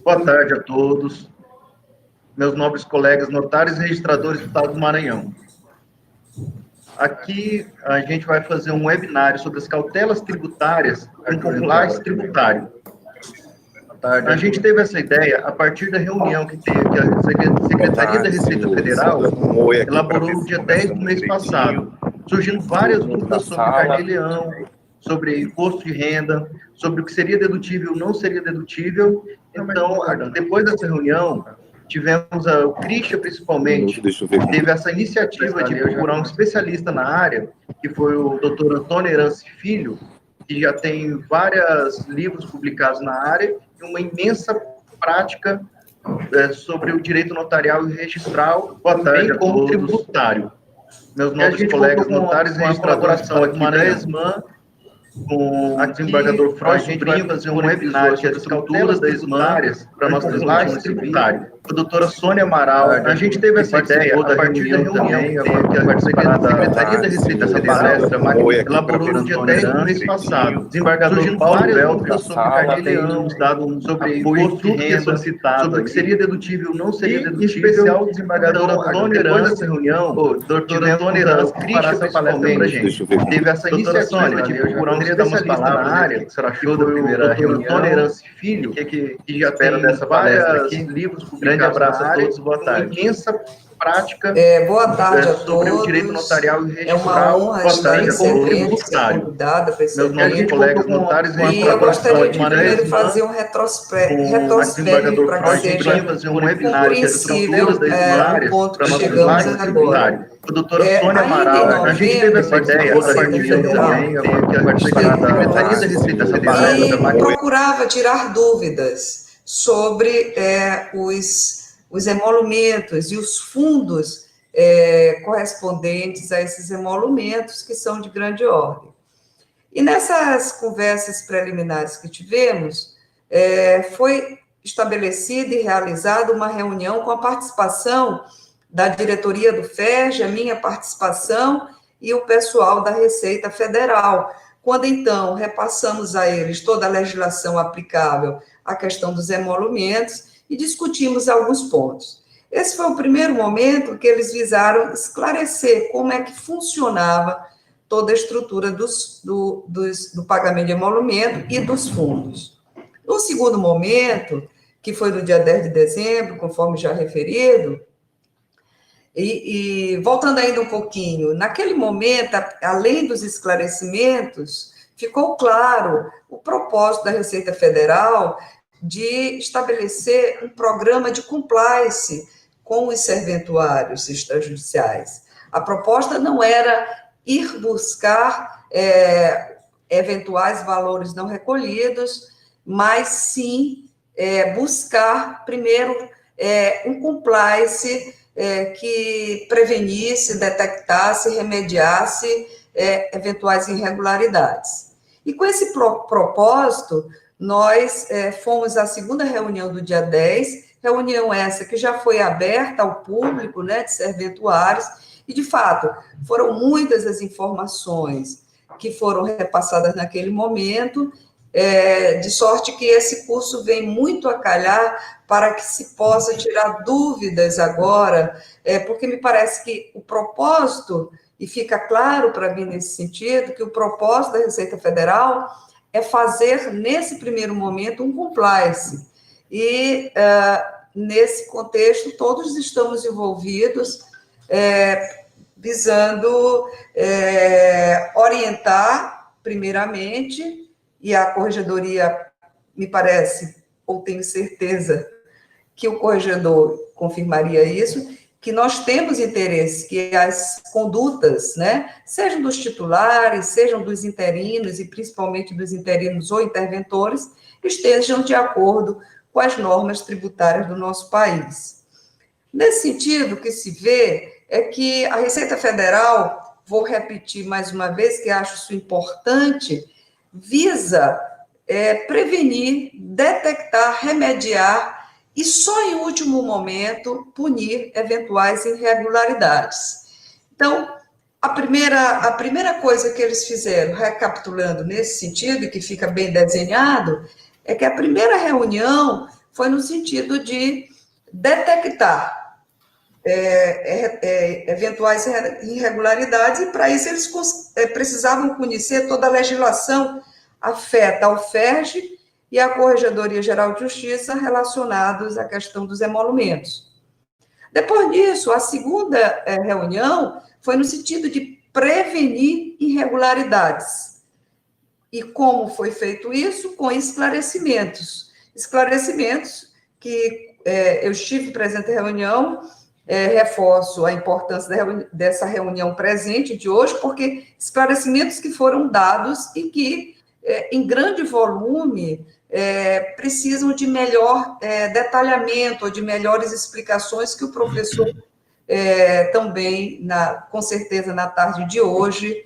Boa tarde a todos, meus nobres colegas notários e registradores do Estado do Maranhão. Aqui a gente vai fazer um webinário sobre as cautelas tributárias e um compliance tributário. A gente teve essa ideia a partir da reunião que a Secretaria da Receita Federal elaborou no dia 10 do mês passado, surgindo várias dúvidas sobre carnê-leão, sobre imposto de renda, sobre o que seria dedutível ou não seria dedutível. Então, depois dessa reunião, tivemos o Christian, principalmente, teve essa iniciativa de procurar um especialista na área, que foi o Dr. Antônio Herance Filho, que já tem vários livros publicados na área e uma imensa prática sobre o direito notarial e registral, bem como tributário. Meus novos colegas notários e registradores aqui da ESMAN, com o desembargador Freud, a gente vai fazer um webinário sobre as cautelas tributárias para nós compliance tributário. A doutora Sônia Amaral, a gente teve essa ideia a partir da reunião que a Secretaria da Receita Federal elaborou no dia 10 do mês passado. O desembargador Paulo Beltra sobre carnê-leão, sobre imposto de renda, sobre o que seria dedutível ou não seria dedutível. Em especial, o desembargador Antônio Herance, dessa reunião, o doutor Antônio Herance, Christian, principalmente, teve essa iniciativa de procurar um especialista na área, que foi o Antônio Herance Filho, que já tem vários livros publicados. Grande abraço a todos, boa tarde. Imensa prática boa tarde a sobre todos. o direito notarial e registral. É uma honra estar nesse evento, ser convidada para esse evento. Colegas notários e eu gostaria de primeiro fazer um retrospecto para que seja compreensível o ponto que chegamos agora. A doutora Sônia Amaral, a gente teve essa ideia a partir da Secretaria da Receita Federal e procurava tirar dúvidas sobre os emolumentos e os fundos correspondentes a esses emolumentos, que são de grande ordem. E nessas conversas preliminares que tivemos, foi estabelecida e realizada uma reunião com a participação da diretoria do FERJ, a minha participação e o pessoal da Receita Federal, quando, então, repassamos a eles toda a legislação aplicável à questão dos emolumentos e discutimos alguns pontos. Esse foi o primeiro momento que eles visaram esclarecer como é que funcionava toda a estrutura do pagamento de emolumento e dos fundos. No segundo momento, que foi no dia 10 de dezembro, conforme já referido, e voltando ainda um pouquinho, naquele momento, além dos esclarecimentos, ficou claro o propósito da Receita Federal de estabelecer um programa de compliance com os serventuários extrajudiciais. A proposta não era ir buscar eventuais valores não recolhidos, mas sim buscar, primeiro, um compliance que prevenisse, detectasse, remediasse eventuais irregularidades. E com esse propósito, nós fomos à segunda reunião do dia 10, reunião essa que já foi aberta ao público, né, de serventuários, e, de fato, foram muitas as informações que foram repassadas naquele momento, de sorte que esse curso vem muito a calhar para que se possa tirar dúvidas agora, porque me parece que o propósito, e fica claro para mim nesse sentido, que o propósito da Receita Federal é fazer, nesse primeiro momento, um compliance. E, nesse contexto, todos estamos envolvidos, visando orientar, primeiramente, e a corregedoria, me parece, ou tenho certeza, que o corregedor confirmaria isso, que nós temos interesse que as condutas, né, sejam dos titulares, sejam dos interinos, e principalmente dos interinos ou interventores, estejam de acordo com as normas tributárias do nosso país. Nesse sentido, o que se vê é que a Receita Federal, vou repetir mais uma vez, que acho isso importante, visa prevenir, detectar, remediar e só em último momento punir eventuais irregularidades. Então, a primeira coisa que eles fizeram, recapitulando nesse sentido, e que fica bem desenhado, é que a primeira reunião foi no sentido de detectar eventuais irregularidades, e para isso eles precisavam conhecer toda a legislação afeta ao FERJ e à Corregedoria Geral de Justiça relacionados à questão dos emolumentos. Depois disso, a segunda reunião foi no sentido de prevenir irregularidades. E como foi feito isso? Com esclarecimentos. Esclarecimentos que eu estive presente na reunião, reforço a importância dessa reunião presente de hoje, porque esclarecimentos que foram dados e que, em grande volume, precisam de melhor detalhamento, ou de melhores explicações que o professor também, com certeza, na tarde de hoje,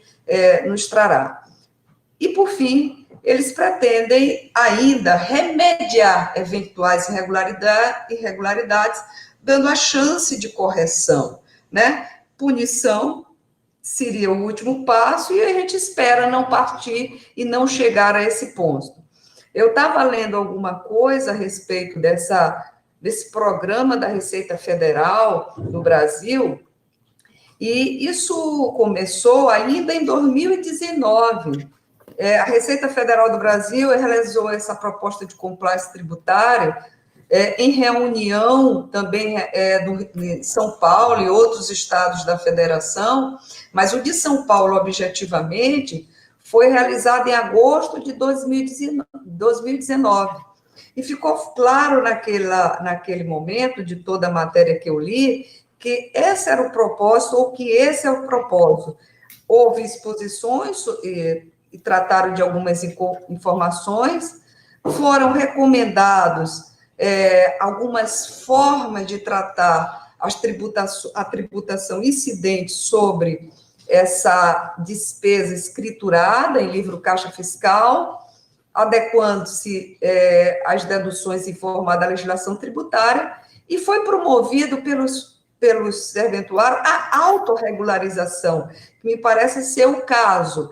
nos trará. E, por fim, eles pretendem ainda remediar eventuais irregularidades, dando a chance de correção, né? Punição seria o último passo, e a gente espera não partir e não chegar a esse ponto. Eu estava lendo alguma coisa a respeito desse programa da Receita Federal no Brasil, e isso começou ainda em 2019. A Receita Federal do Brasil realizou essa proposta de compliance tributária em reunião também de São Paulo e outros estados da federação, mas o de São Paulo, objetivamente, foi realizado em agosto de 2019. E ficou claro naquele momento, de toda a matéria que eu li, que esse era o propósito, ou que esse é o propósito. Houve exposições e trataram de algumas informações, foram recomendados algumas formas de tratar a tributação incidente sobre essa despesa escriturada em livro caixa fiscal, adequando-se às deduções informadas da legislação tributária, e foi promovido pelos serventuários a autorregularização, que me parece ser o caso.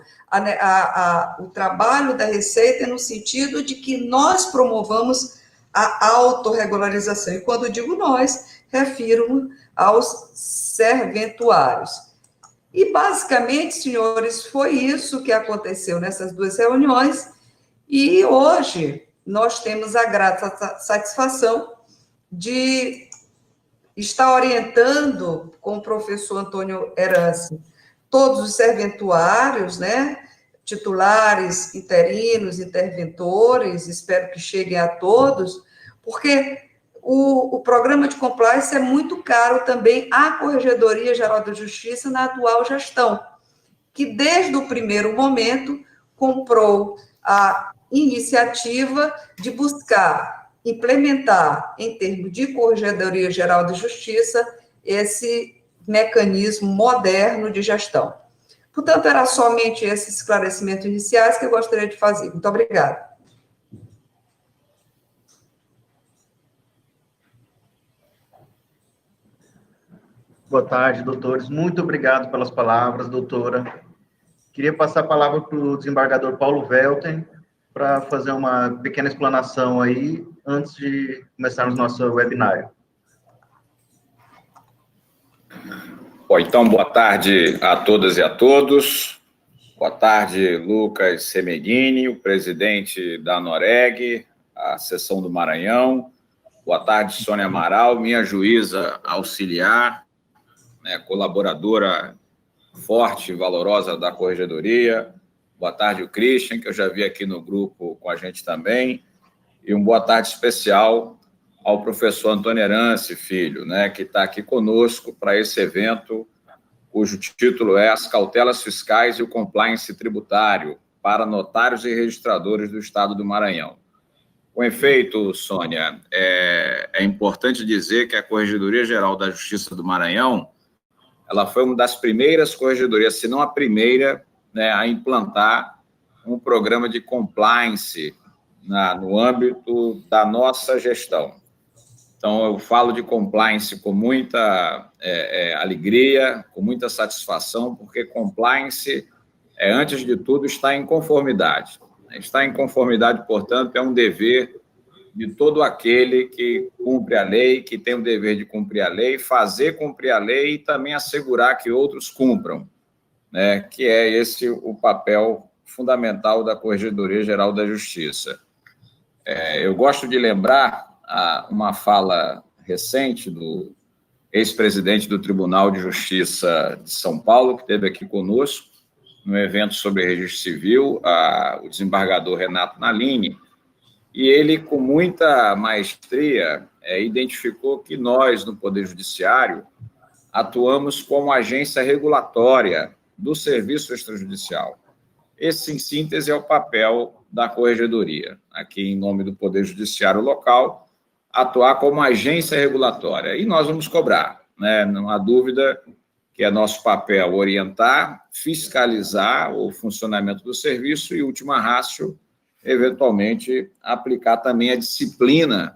O trabalho da Receita é no sentido de que nós promovamos a autorregularização, e quando digo nós, refiro aos serventuários. E, basicamente, senhores, foi isso que aconteceu nessas duas reuniões, e hoje nós temos a grata satisfação de estar orientando com o professor Antônio Herance todos os serventuários, né, titulares, interinos, interventores, espero que cheguem a todos, porque o programa de compliance é muito caro também à Corregedoria Geral da Justiça na atual gestão, que desde o primeiro momento comprou a iniciativa de buscar implementar, em termos de Corregedoria Geral da Justiça, esse mecanismo moderno de gestão. Portanto, era somente esses esclarecimentos iniciais que eu gostaria de fazer. Muito obrigada. Boa tarde, doutores. Muito obrigado pelas palavras, doutora. Queria passar a palavra para o desembargador Paulo Welten, para fazer uma pequena explanação aí, antes de começarmos nosso webinário. Bom, então, boa tarde a todas e a todos. Boa tarde, Lucas Semeghini, o presidente da Noreg, a seção do Maranhão. Boa tarde, Sônia Amaral, minha juíza auxiliar, colaboradora forte e valorosa da Corregedoria. Boa tarde, o Christian, que eu já vi aqui no grupo com a gente também. E boa tarde especial ao professor Antônio Herance, filho, que está aqui conosco para esse evento, cujo título é As Cautelas Fiscais e o Compliance Tributário para Notários e Registradores do Estado do Maranhão. Com efeito, Sônia, é importante dizer que a Corregedoria Geral da Justiça do Maranhão, ela foi uma das primeiras corregedorias, se não a primeira, a implantar um programa de compliance no âmbito da nossa gestão. Então, eu falo de compliance com muita alegria, com muita satisfação, porque compliance antes de tudo, estar em conformidade. Estar em conformidade, portanto, é um dever de todo aquele que cumpre a lei, que tem o dever de cumprir a lei, fazer cumprir a lei e também assegurar que outros cumpram, né? Que é esse o papel fundamental da Corregedoria Geral da Justiça. Eu gosto de lembrar uma fala recente do ex-presidente do Tribunal de Justiça de São Paulo, que esteve aqui conosco, no evento sobre registro civil, o desembargador Renato Nalini, e ele, com muita maestria, identificou que nós, no Poder Judiciário, atuamos como agência regulatória do serviço extrajudicial. Esse, em síntese, é o papel da Corregedoria, aqui em nome do Poder Judiciário local, atuar como agência regulatória. E nós vamos cobrar, né? Não há dúvida que é nosso papel orientar, fiscalizar o funcionamento do serviço e, última ratio, eventualmente, aplicar também a disciplina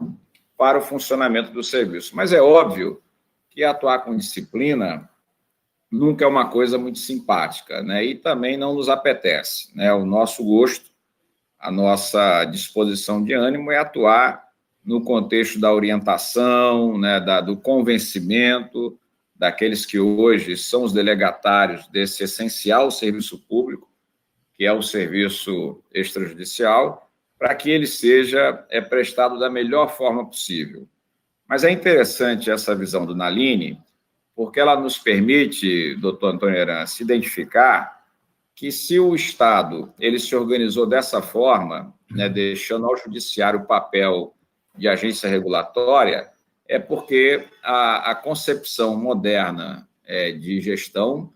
para o funcionamento do serviço. Mas é óbvio que atuar com disciplina nunca é uma coisa muito simpática, né? E também não nos apetece, né? O nosso gosto, a nossa disposição de ânimo é atuar no contexto da orientação, né? Do convencimento daqueles que hoje são os delegatários desse essencial serviço público, que é o serviço extrajudicial, para que ele seja prestado da melhor forma possível. Mas é interessante essa visão do Nalini, porque ela nos permite, doutor Antônio Herance, identificar que se o Estado ele se organizou dessa forma, né, deixando ao judiciário o papel de agência regulatória, é porque a concepção moderna de gestão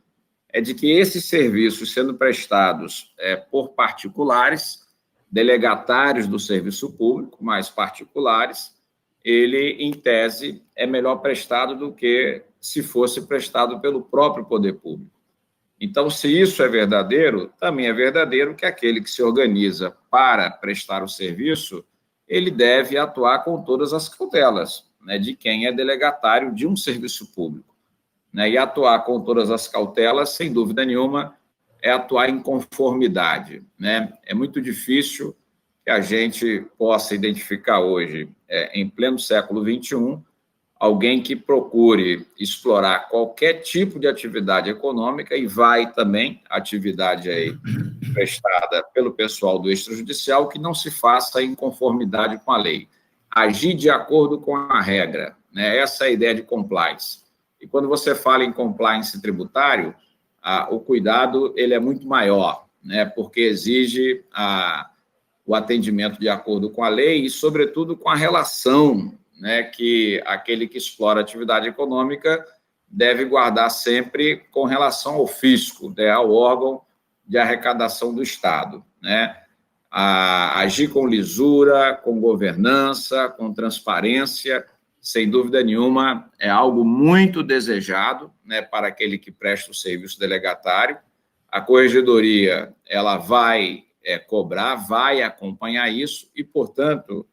é de que esses serviços sendo prestados por particulares, delegatários do serviço público, mas particulares, ele, em tese, é melhor prestado do que se fosse prestado pelo próprio poder público. Então, se isso é verdadeiro, também é verdadeiro que aquele que se organiza para prestar o serviço, ele deve atuar com todas as cautelas, né, de quem é delegatário de um serviço público. Né, e atuar com todas as cautelas, sem dúvida nenhuma, é atuar em conformidade. Né? É muito difícil que a gente possa identificar hoje, em pleno século XXI, alguém que procure explorar qualquer tipo de atividade econômica e vai também, atividade aí prestada pelo pessoal do extrajudicial, que não se faça em conformidade com a lei. Agir de acordo com a regra, né? Essa é a ideia de compliance. E quando você fala em compliance tributário, o cuidado ele é muito maior, né? Porque exige o atendimento de acordo com a lei e, sobretudo, com a relação, né, que aquele que explora atividade econômica deve guardar sempre com relação ao fisco, né, ao órgão de arrecadação do Estado. Né? Agir com lisura, com governança, com transparência, sem dúvida nenhuma, é algo muito desejado, né, para aquele que presta o serviço delegatário. A Corregedoria ela vai cobrar, vai acompanhar isso e, portanto,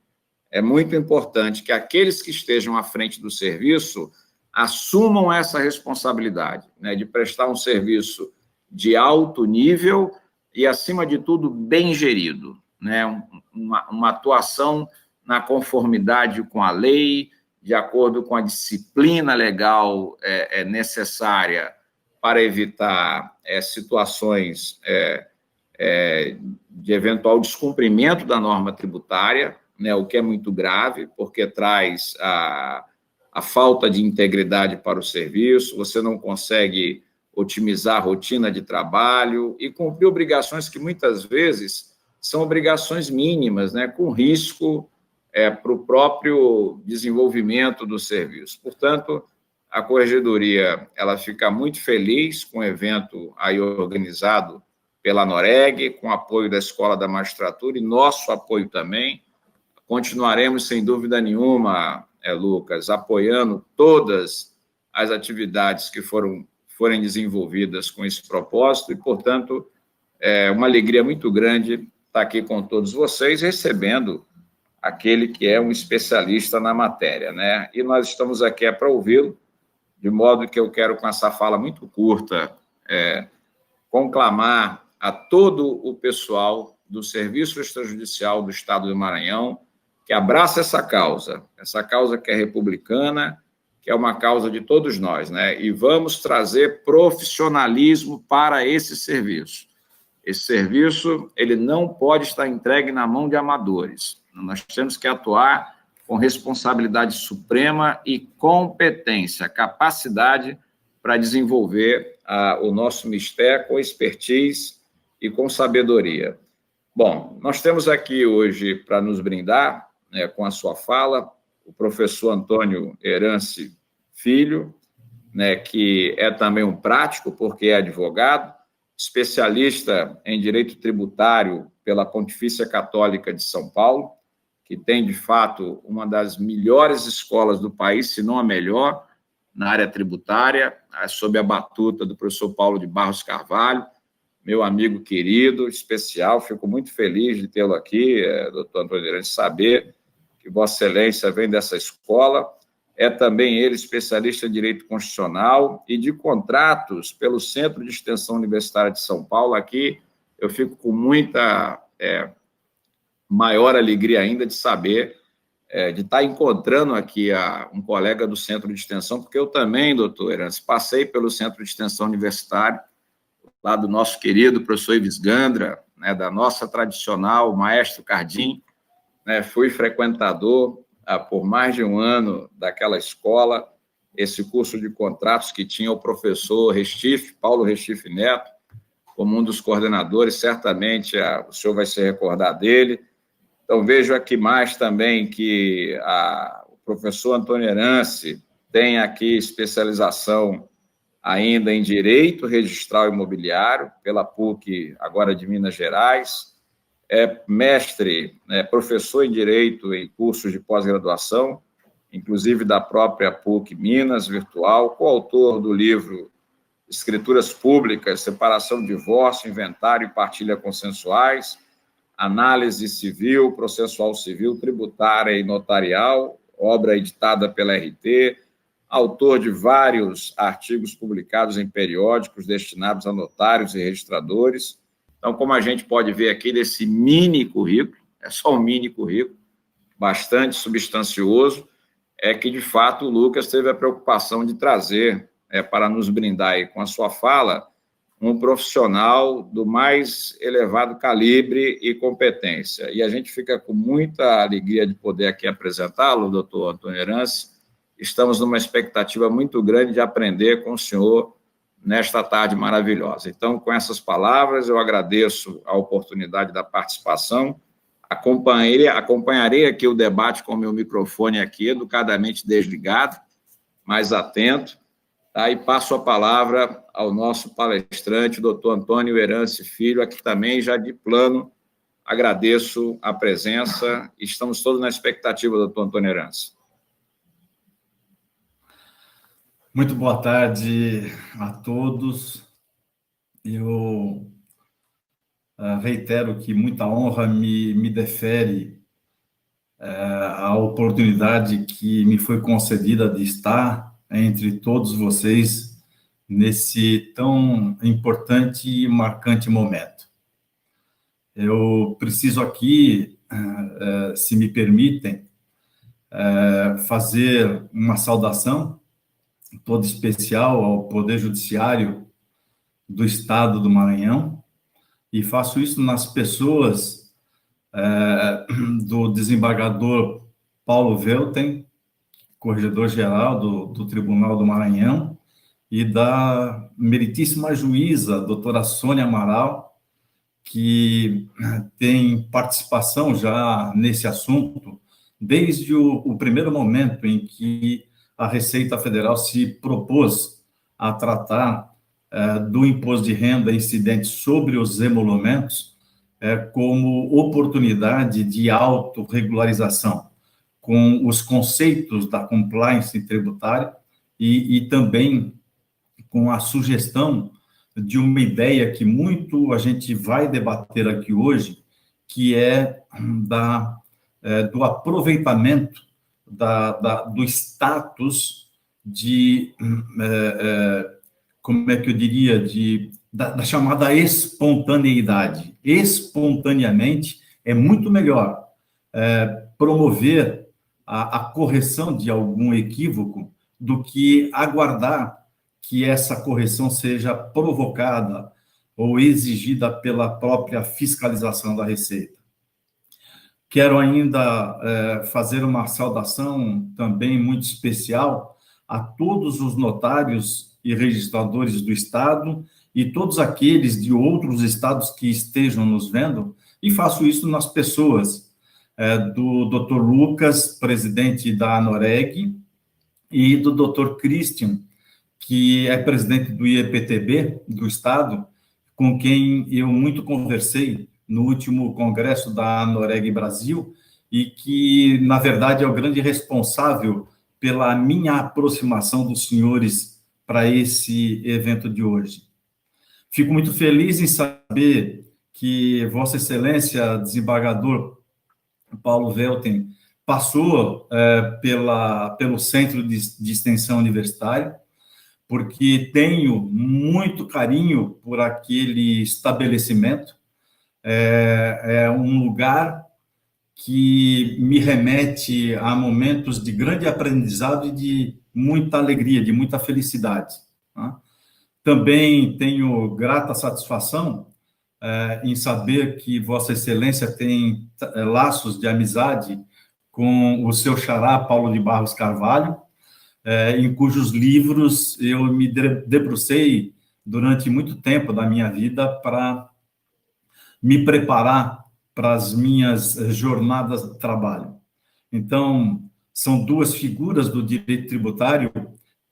é muito importante que aqueles que estejam à frente do serviço assumam essa responsabilidade, né, de prestar um serviço de alto nível e, acima de tudo, bem gerido, né, uma atuação na conformidade com a lei, de acordo com a disciplina legal necessária para evitar situações de eventual descumprimento da norma tributária, né, o que é muito grave, porque traz a falta de integridade para o serviço, você não consegue otimizar a rotina de trabalho e cumprir obrigações que muitas vezes são obrigações mínimas, né, com risco para o próprio desenvolvimento do serviço. Portanto, a Corregedoria ela fica muito feliz com o evento aí organizado pela Noreg, com apoio da Escola da Magistratura e nosso apoio também. Continuaremos, sem dúvida nenhuma, Lucas, apoiando todas as atividades que forem desenvolvidas com esse propósito e, portanto, é uma alegria muito grande estar aqui com todos vocês, recebendo aquele que é um especialista na matéria, né? E nós estamos aqui para ouvi-lo, de modo que eu quero, com essa fala muito curta, conclamar a todo o pessoal do Serviço Extrajudicial do Estado do Maranhão que abraça essa causa que é republicana, que é uma causa de todos nós, né? E vamos trazer profissionalismo para esse serviço. Esse serviço, ele não pode estar entregue na mão de amadores. Nós temos que atuar com responsabilidade suprema e competência, capacidade para desenvolver o nosso mistério com expertise e com sabedoria. Bom, nós temos aqui hoje, para nos brindar, né, com a sua fala, o professor Antônio Herance Filho, né, que é também um prático, porque é advogado, especialista em direito tributário pela Pontifícia Católica de São Paulo, que tem, de fato, uma das melhores escolas do país, se não a melhor, na área tributária, sob a batuta do professor Paulo de Barros Carvalho, meu amigo querido, especial. Fico muito feliz de tê-lo aqui, doutor Antônio Herance, saber que Vossa Excelência vem dessa escola. É também ele especialista em direito constitucional e de contratos pelo Centro de Extensão Universitária de São Paulo. Aqui eu fico com muita maior alegria ainda de saber, de estar encontrando aqui um colega do Centro de Extensão, porque eu também, doutor Herance, passei pelo Centro de Extensão Universitário, lá do nosso querido professor Ives Gandra, né, da nossa tradicional Maestro Cardim, né, fui frequentador por mais de um ano daquela escola, esse curso de contratos que tinha o professor Restife, Paulo Restife Neto, como um dos coordenadores, certamente o senhor vai se recordar dele. Então, vejo aqui mais também que o professor Antônio Herance tem aqui especialização ainda em Direito Registral Imobiliário, pela PUC, agora de Minas Gerais, é mestre, professor em Direito em cursos de pós-graduação, inclusive da própria PUC Minas, virtual, coautor do livro Escrituras Públicas, Separação, Divórcio, Inventário e Partilha Consensuais, Análise Civil, Processual Civil, Tributária e Notarial, obra editada pela RT, autor de vários artigos publicados em periódicos destinados a notários e registradores. Então, como a gente pode ver aqui desse mini currículo, é só um mini currículo, bastante substancioso, é que, de fato, o Lucas teve a preocupação de trazer, para nos brindar aí com a sua fala, um profissional do mais elevado calibre e competência. E a gente fica com muita alegria de poder aqui apresentá-lo, doutor Antônio Herance. Estamos numa expectativa muito grande de aprender com o senhor nesta tarde maravilhosa. Então, com essas palavras, eu agradeço a oportunidade da participação, acompanharei aqui o debate com o meu microfone aqui, educadamente desligado, mais atento, tá? E passo a palavra ao nosso palestrante, doutor Antônio Herance Filho, aqui também, já de plano, agradeço a presença, estamos todos na expectativa, doutor Antônio Herance. Muito boa tarde a todos. Eu reitero que muita honra me defere a oportunidade que me foi concedida de estar entre todos vocês nesse tão importante e marcante momento. Eu preciso aqui, se me permitem, fazer uma saudação toda especial ao Poder Judiciário do Estado do Maranhão, e faço isso nas pessoas do desembargador Paulo Velten, corregedor-geral do Tribunal do Maranhão, e da meritíssima juíza, doutora Sônia Amaral, que tem participação já nesse assunto desde o primeiro momento em que a Receita Federal se propôs a tratar do imposto de renda incidente sobre os emolumentos como oportunidade de autorregularização, com os conceitos da compliance tributária e também com a sugestão de uma ideia que muito a gente vai debater aqui hoje, que é do aproveitamento do status de, como é que eu diria, da chamada espontaneidade. Espontaneamente é muito melhor promover a correção de algum equívoco do que aguardar que essa correção seja provocada ou exigida pela própria fiscalização da Receita. Quero ainda fazer uma saudação também muito especial a todos os notários e registradores do Estado e todos aqueles de outros estados que estejam nos vendo, e faço isso nas pessoas do Dr. Lucas, presidente da ANOREG, e do Dr. Christian, que é presidente do IEPTB do Estado, com quem eu muito conversei no último congresso da ANOREG Brasil, e que, na verdade, é o grande responsável pela minha aproximação dos senhores para esse evento de hoje. Fico muito feliz em saber que Vossa Excelência, desembargador Paulo Velten, passou pelo Centro de Extensão Universitária, porque tenho muito carinho por aquele estabelecimento. É um lugar que me remete a momentos de grande aprendizado e de muita alegria, de muita felicidade. Tá? Também tenho grata satisfação em saber que Vossa Excelência tem laços de amizade com o seu xará, Paulo de Barros Carvalho, em cujos livros eu me debrucei durante muito tempo da minha vida para me preparar para as minhas jornadas de trabalho. Então, são duas figuras do direito tributário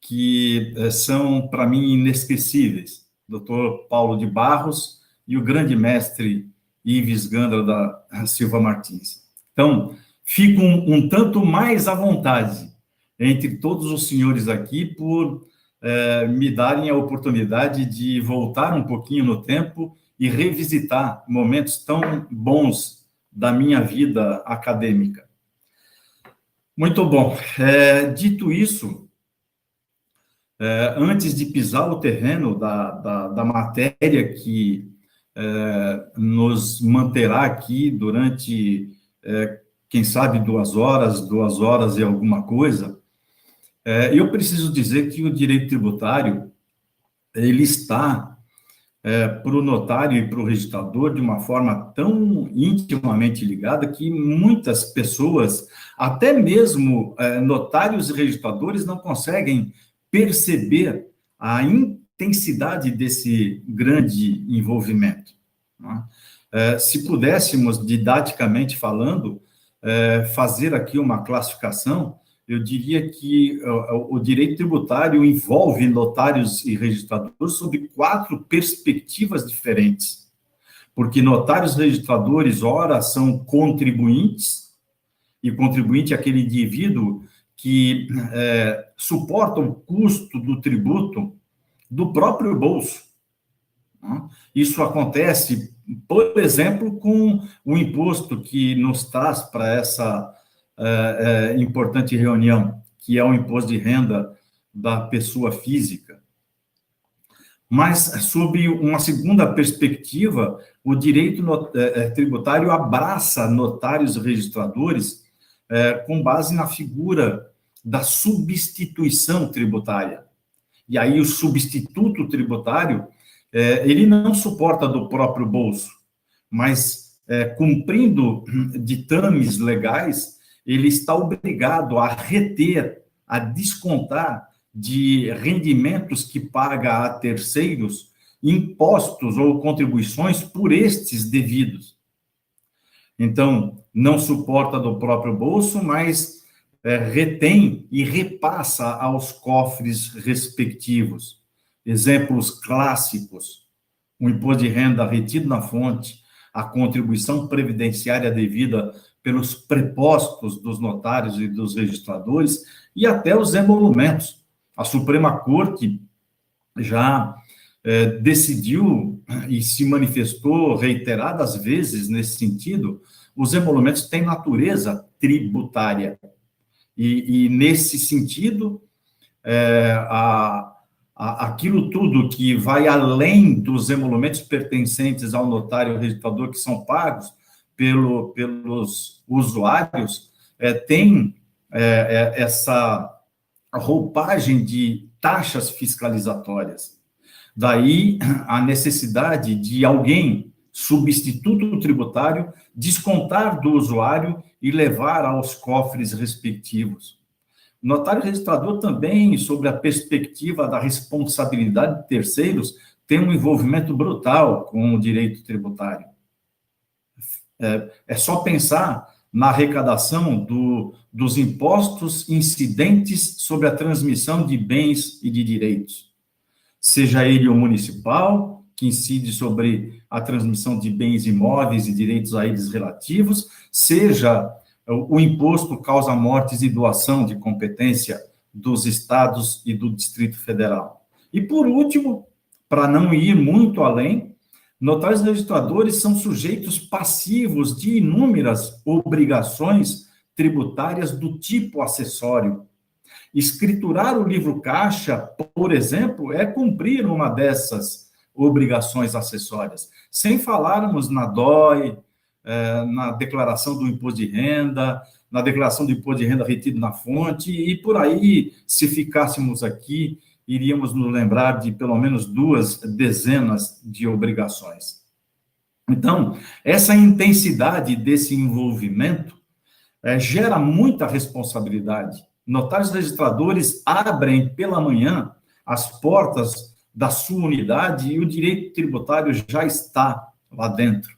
que são, para mim, inesquecíveis. Dr. Paulo de Barros e o grande mestre Ives Gandra da Silva Martins. Então, fico um tanto mais à vontade entre todos os senhores aqui por me darem a oportunidade de voltar um pouquinho no tempo e revisitar momentos tão bons da minha vida acadêmica. Muito bom. Dito isso, antes de pisar o terreno da matéria que nos manterá aqui durante, quem sabe, 2 horas e alguma coisa, eu preciso dizer que o direito tributário, ele está para o notário e para o registrador de uma forma tão intimamente ligada que muitas pessoas, até mesmo notários e registradores, não conseguem perceber a intensidade desse grande envolvimento. Né? Se pudéssemos, didaticamente falando, fazer aqui uma classificação, eu diria que o direito tributário envolve notários e registradores sob 4 perspectivas diferentes. Porque notários e registradores, ora, são contribuintes, e contribuinte é aquele indivíduo que suporta o custo do tributo do próprio bolso. Né? Isso acontece, por exemplo, com o imposto que nos traz para essa importante reunião, que é o imposto de renda da pessoa física. Mas, sob uma segunda perspectiva, o direito tributário abraça notários e registradores com base na figura da substituição tributária. E aí o substituto tributário, ele não suporta do próprio bolso, mas cumprindo ditames legais, ele está obrigado a reter, a descontar de rendimentos que paga a terceiros, impostos ou contribuições por estes devidos. Então, não suporta do próprio bolso, mas retém e repassa aos cofres respectivos. Exemplos clássicos: o imposto de renda retido na fonte, a contribuição previdenciária devida pelos prepostos dos notários e dos registradores, e até os emolumentos. A Suprema Corte já decidiu e se manifestou reiteradas vezes nesse sentido. Os emolumentos têm natureza tributária. E nesse sentido, aquilo tudo que vai além dos emolumentos pertencentes ao notário e ao registrador, que são pagos pelos usuários, tem essa roupagem de taxas fiscalizatórias. Daí a necessidade de alguém, substituto tributário, descontar do usuário e levar aos cofres respectivos. O notário registrador também, sobre a perspectiva da responsabilidade de terceiros, tem um envolvimento brutal com o direito tributário. É só pensar na arrecadação dos impostos incidentes sobre a transmissão de bens e de direitos. Seja ele o municipal, que incide sobre a transmissão de bens imóveis e direitos a eles relativos, seja o imposto causa-mortes e doação de competência dos estados e do Distrito Federal. E, por último, para não ir muito além, notários registradores são sujeitos passivos de inúmeras obrigações tributárias do tipo acessório. Escriturar o livro caixa, por exemplo, é cumprir uma dessas obrigações acessórias, sem falarmos na DOI, na declaração do imposto de renda, na declaração do imposto de renda retido na fonte, e por aí, se ficássemos aqui, iríamos nos lembrar de pelo menos 2 dezenas de obrigações. Então, essa intensidade desse envolvimento gera muita responsabilidade. Notários registradores abrem pela manhã as portas da sua unidade e o direito tributário já está lá dentro.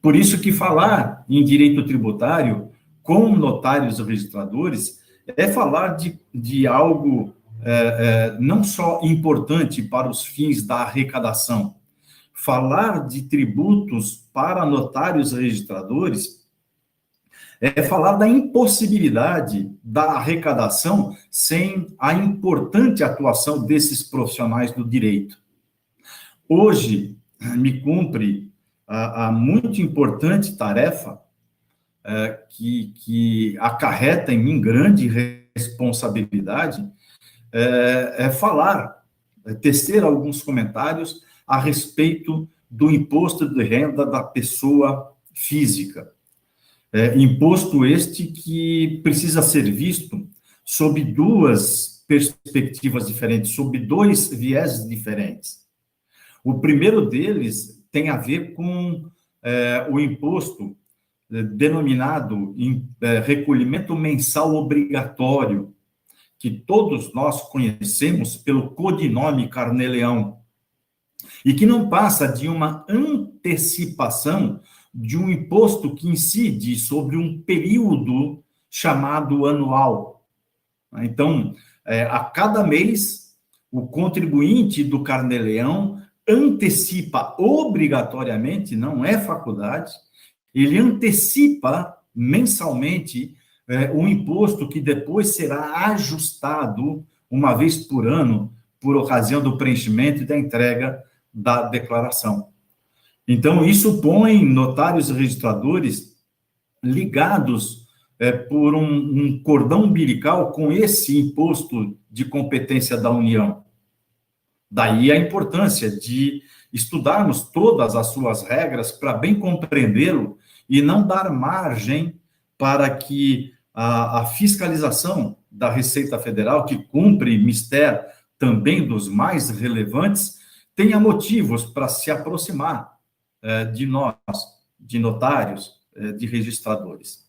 Por isso que falar em direito tributário com notários registradores é falar de algo não só importante para os fins da arrecadação. Falar de tributos para notários registradores é falar da impossibilidade da arrecadação sem a importante atuação desses profissionais do direito. Hoje, me cumpre a muito importante tarefa que acarreta em mim grande responsabilidade, falar, tecer alguns comentários a respeito do imposto de renda da pessoa física. Imposto este que precisa ser visto sob 2 perspectivas diferentes, sob 2 vieses diferentes. O primeiro deles tem a ver com o imposto denominado recolhimento mensal obrigatório, que todos nós conhecemos pelo codinome Carnê-Leão, e que não passa de uma antecipação de um imposto que incide sobre um período chamado anual. Então, a cada mês, o contribuinte do Carnê-Leão antecipa obrigatoriamente, não é faculdade, ele antecipa mensalmente o imposto que depois será ajustado uma vez por ano, por ocasião do preenchimento e da entrega da declaração. Então, isso põe notários e registradores ligados por um cordão umbilical com esse imposto de competência da União. Daí a importância de estudarmos todas as suas regras para bem compreendê-lo e não dar margem para que a fiscalização da Receita Federal, que cumpre mistério também dos mais relevantes, tenha motivos para se aproximar de nós, de notários, de registradores.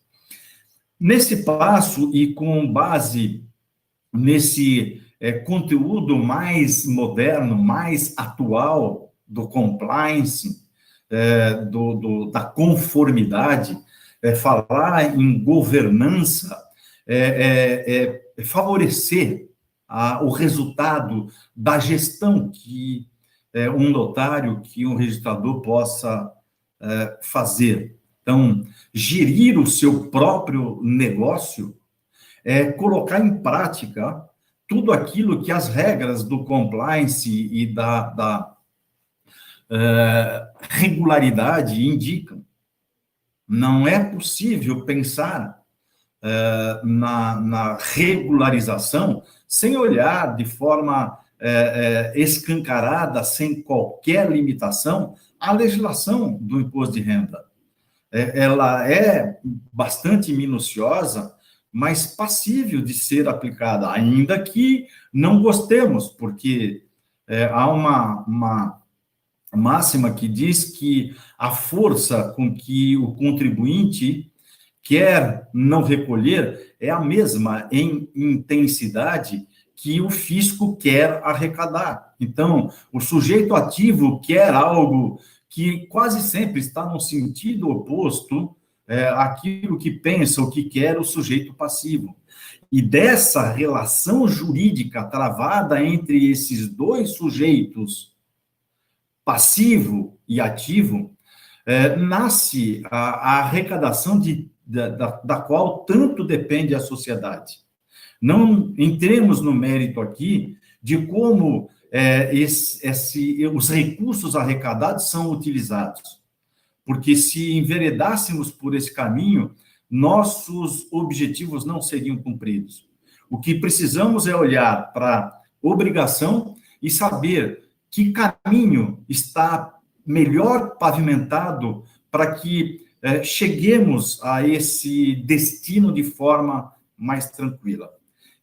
Nesse passo e com base nesse conteúdo mais moderno, mais atual do compliance, da conformidade, falar em governança, favorecer o resultado da gestão que um notário, que um registrador possa fazer. Então, gerir o seu próprio negócio é colocar em prática tudo aquilo que as regras do compliance e da regularidade indicam. Não é possível pensar na regularização sem olhar de forma escancarada, sem qualquer limitação, a legislação do imposto de renda. ela é bastante minuciosa, mas passível de ser aplicada, ainda que não gostemos, porque há uma máxima que diz que a força com que o contribuinte quer não recolher é a mesma em intensidade que o fisco quer arrecadar. Então, o sujeito ativo quer algo que quase sempre está no sentido oposto àquilo que pensa, o que quer o sujeito passivo. E dessa relação jurídica travada entre esses dois sujeitos, passivo e ativo, nasce a arrecadação da qual tanto depende a sociedade. Não entremos no mérito aqui de como os recursos arrecadados são utilizados, porque se enveredássemos por esse caminho, nossos objetivos não seriam cumpridos. O que precisamos é olhar para a obrigação e saber que caminho está melhor pavimentado para que cheguemos a esse destino de forma mais tranquila.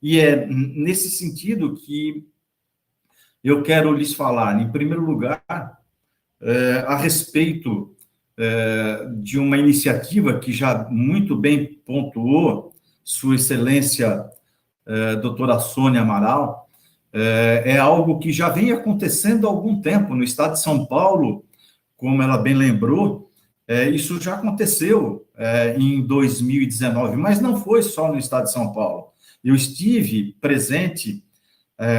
E é nesse sentido que eu quero lhes falar, em primeiro lugar, a respeito de uma iniciativa que já muito bem pontuou Sua Excelência, doutora Sônia Amaral. É algo que já vem acontecendo há algum tempo no estado de São Paulo, como ela bem lembrou. Isso já aconteceu em 2019, mas não foi só no estado de São Paulo. Eu estive presente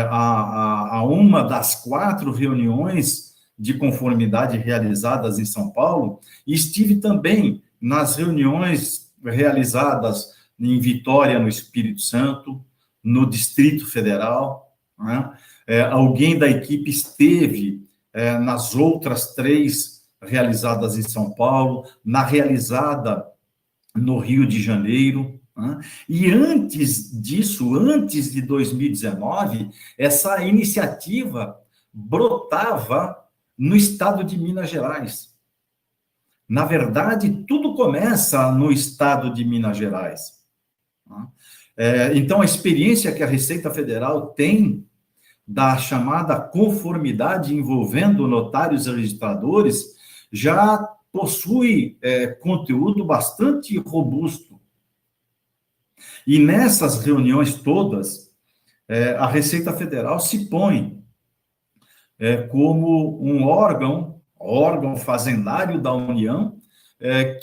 a uma das 4 reuniões de conformidade realizadas em São Paulo, e estive também nas reuniões realizadas em Vitória, no Espírito Santo, no Distrito Federal, né? Alguém da equipe esteve nas outras 3 realizadas em São Paulo, na realizada no Rio de Janeiro, né? E antes disso, antes de 2019, essa iniciativa brotava no estado de Minas Gerais. Na verdade, tudo começa no estado de Minas Gerais. Então, a experiência que a Receita Federal tem da chamada conformidade envolvendo notários e registradores já possui conteúdo bastante robusto. E nessas reuniões todas, a Receita Federal se põe como um órgão fazendário da União,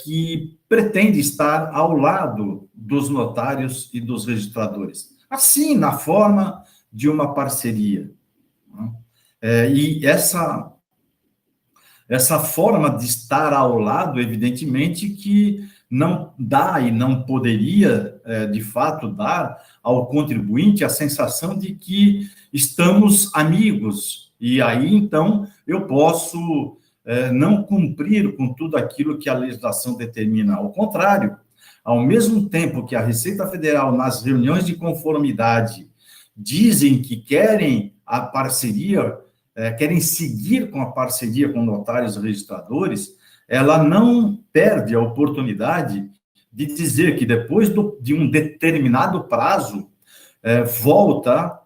que pretende estar ao lado dos notários e dos registradores, assim, na forma de uma parceria. E essa forma de estar ao lado, evidentemente, que não dá e não poderia, de fato, dar ao contribuinte a sensação de que estamos amigos, e aí, então, eu posso não cumprir com tudo aquilo que a legislação determina. Ao contrário, ao mesmo tempo que a Receita Federal, nas reuniões de conformidade, dizem que querem a parceria, querem seguir com a parceria com notários e registradores, ela não perde a oportunidade de dizer que depois de um determinado prazo, volta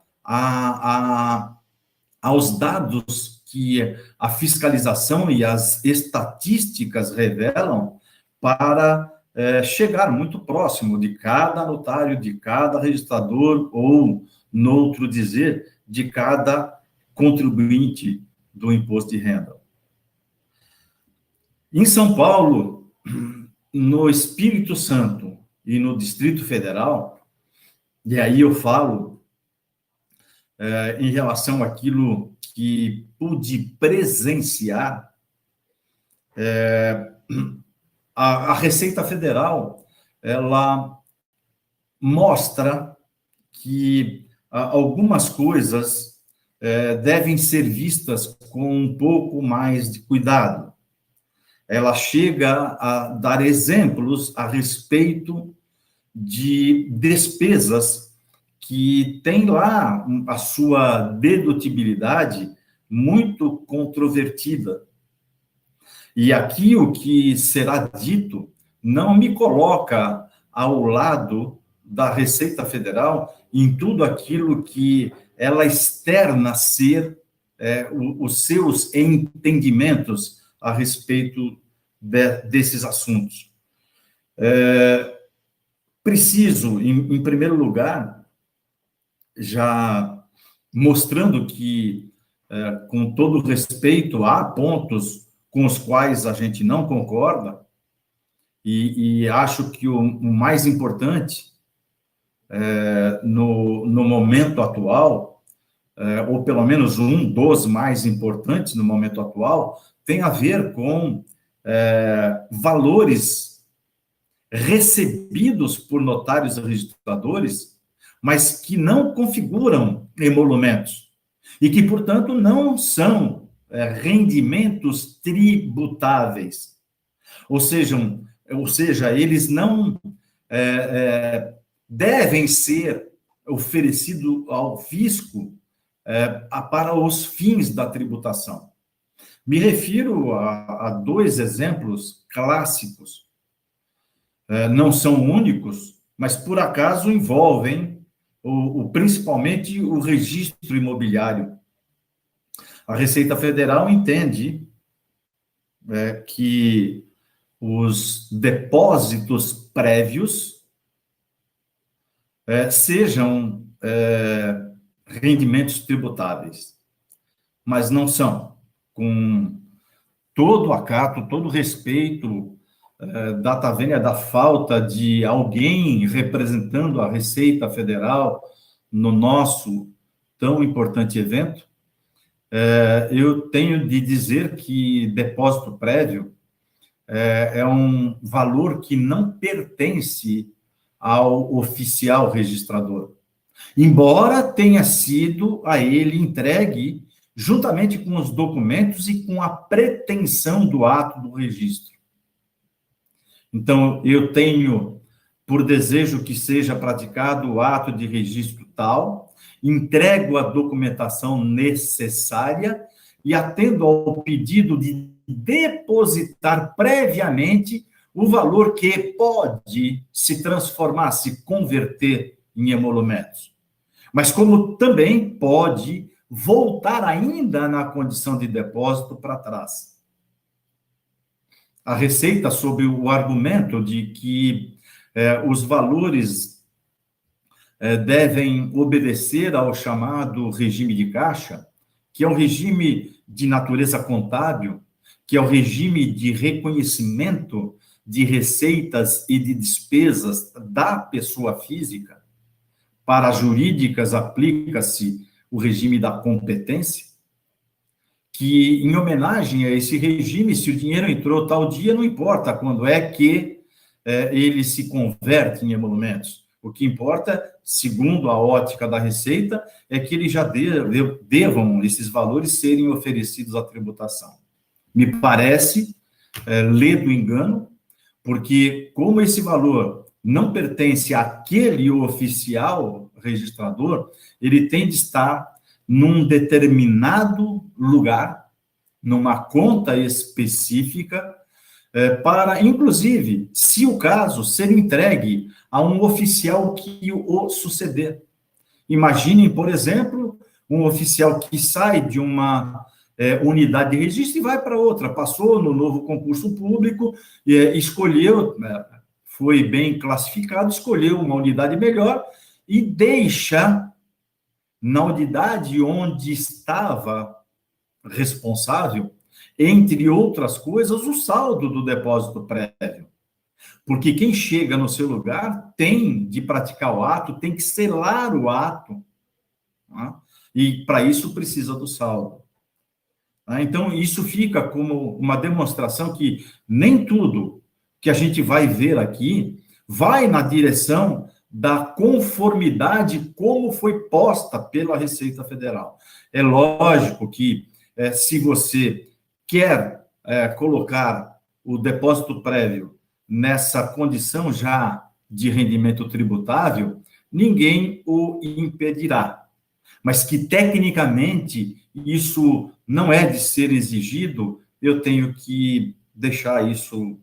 aos dados que a fiscalização e as estatísticas revelam para chegar muito próximo de cada notário, de cada registrador, ou, noutro dizer, de cada contribuinte do imposto de renda. Em São Paulo, no Espírito Santo e no Distrito Federal, e aí eu falo em relação àquilo que pude presenciar, a Receita Federal, ela mostra que algumas coisas devem ser vistas com um pouco mais de cuidado. Ela chega a dar exemplos a respeito de despesas que tem lá a sua dedutibilidade muito controvertida. E aqui o que será dito não me coloca ao lado da Receita Federal em tudo aquilo que ela externa ser os seus entendimentos a respeito desses assuntos. Preciso, em primeiro lugar, já mostrando que, com todo respeito, há pontos com os quais a gente não concorda, e acho que o mais importante, no momento atual, ou pelo menos um dos mais importantes no momento atual, tem a ver com valores recebidos por notários e registradores, mas que não configuram emolumentos, e que, portanto, não são rendimentos tributáveis. Ou seja, eles não devem ser oferecidos ao fisco para os fins da tributação. Me refiro a dois exemplos clássicos. Não são únicos, mas, por acaso, envolvem principalmente o registro imobiliário. A Receita Federal entende que os depósitos prévios sejam rendimentos tributáveis, mas não são. Com todo acato, todo respeito, data vênia da falta de alguém representando a Receita Federal no nosso tão importante evento, eu tenho de dizer que depósito prévio é um valor que não pertence ao oficial registrador, embora tenha sido a ele entregue juntamente com os documentos e com a pretensão do ato do registro. Então, eu tenho, por desejo que seja praticado o ato de registro tal, entrego a documentação necessária e atendo ao pedido de depositar previamente o valor que pode se transformar, se converter em emolumentos. Mas como também pode voltar ainda na condição de depósito para trás. A Receita, sob o argumento de que os valores devem obedecer ao chamado regime de caixa, que é um regime de natureza contábil, que é o regime de reconhecimento de receitas e de despesas da pessoa física. Para as jurídicas, aplica-se o regime da competência, que, em homenagem a esse regime, se o dinheiro entrou tal dia, não importa quando é que ele se converte em emolumentos. O que importa, segundo a ótica da Receita, é que eles já devam esses valores serem oferecidos à tributação. Me parece ledo engano, porque como esse valor não pertence àquele oficial registrador, ele tem de estar num determinado lugar, numa conta específica, para, inclusive, se o caso, ser entregue a um oficial que o suceder. Imaginem, por exemplo, um oficial que sai de uma unidade de registro e vai para outra, passou no novo concurso público, escolheu, foi bem classificado, escolheu uma unidade melhor e deixa na unidade onde estava responsável, entre outras coisas, o saldo do depósito prévio. Porque quem chega no seu lugar tem de praticar o ato, tem que selar o ato, né? E para isso precisa do saldo. Então, isso fica como uma demonstração que nem tudo que a gente vai ver aqui vai na direção da conformidade como foi posta pela Receita Federal. É lógico que, se você quer colocar o depósito prévio nessa condição já de rendimento tributável, ninguém o impedirá. Mas que, tecnicamente, isso não é de ser exigido, eu tenho que deixar isso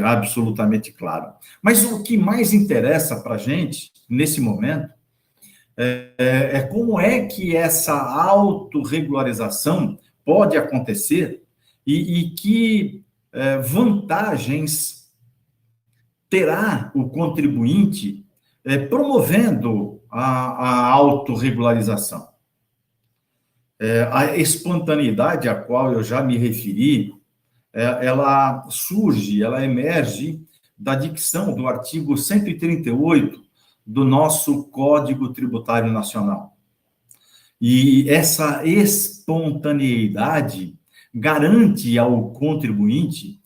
absolutamente claro. Mas o que mais interessa para a gente, nesse momento, é como é que essa autorregularização pode acontecer e que vantagens terá o contribuinte promovendo a autorregularização. A espontaneidade a qual eu já me referi, ela surge, ela emerge da dicção do artigo 138 do nosso Código Tributário Nacional. E essa espontaneidade garante ao contribuinte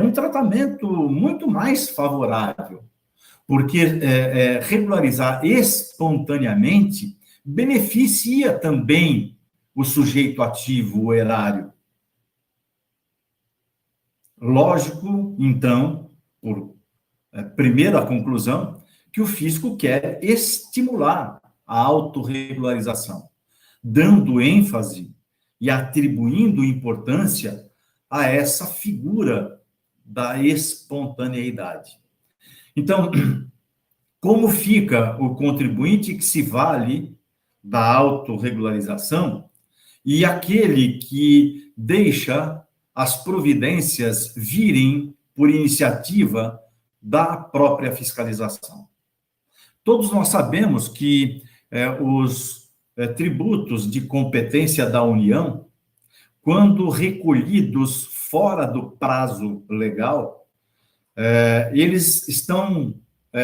um tratamento muito mais favorável, porque regularizar espontaneamente beneficia também o sujeito ativo, o erário. Lógico, então, por primeira conclusão, que o fisco quer estimular a autorregularização, dando ênfase e atribuindo importância a essa figura da espontaneidade. Então, como fica o contribuinte que se vale da autorregularização e aquele que deixa as providências virem por iniciativa da própria fiscalização? Todos nós sabemos que os tributos de competência da União, quando recolhidos fora do prazo legal, eles estão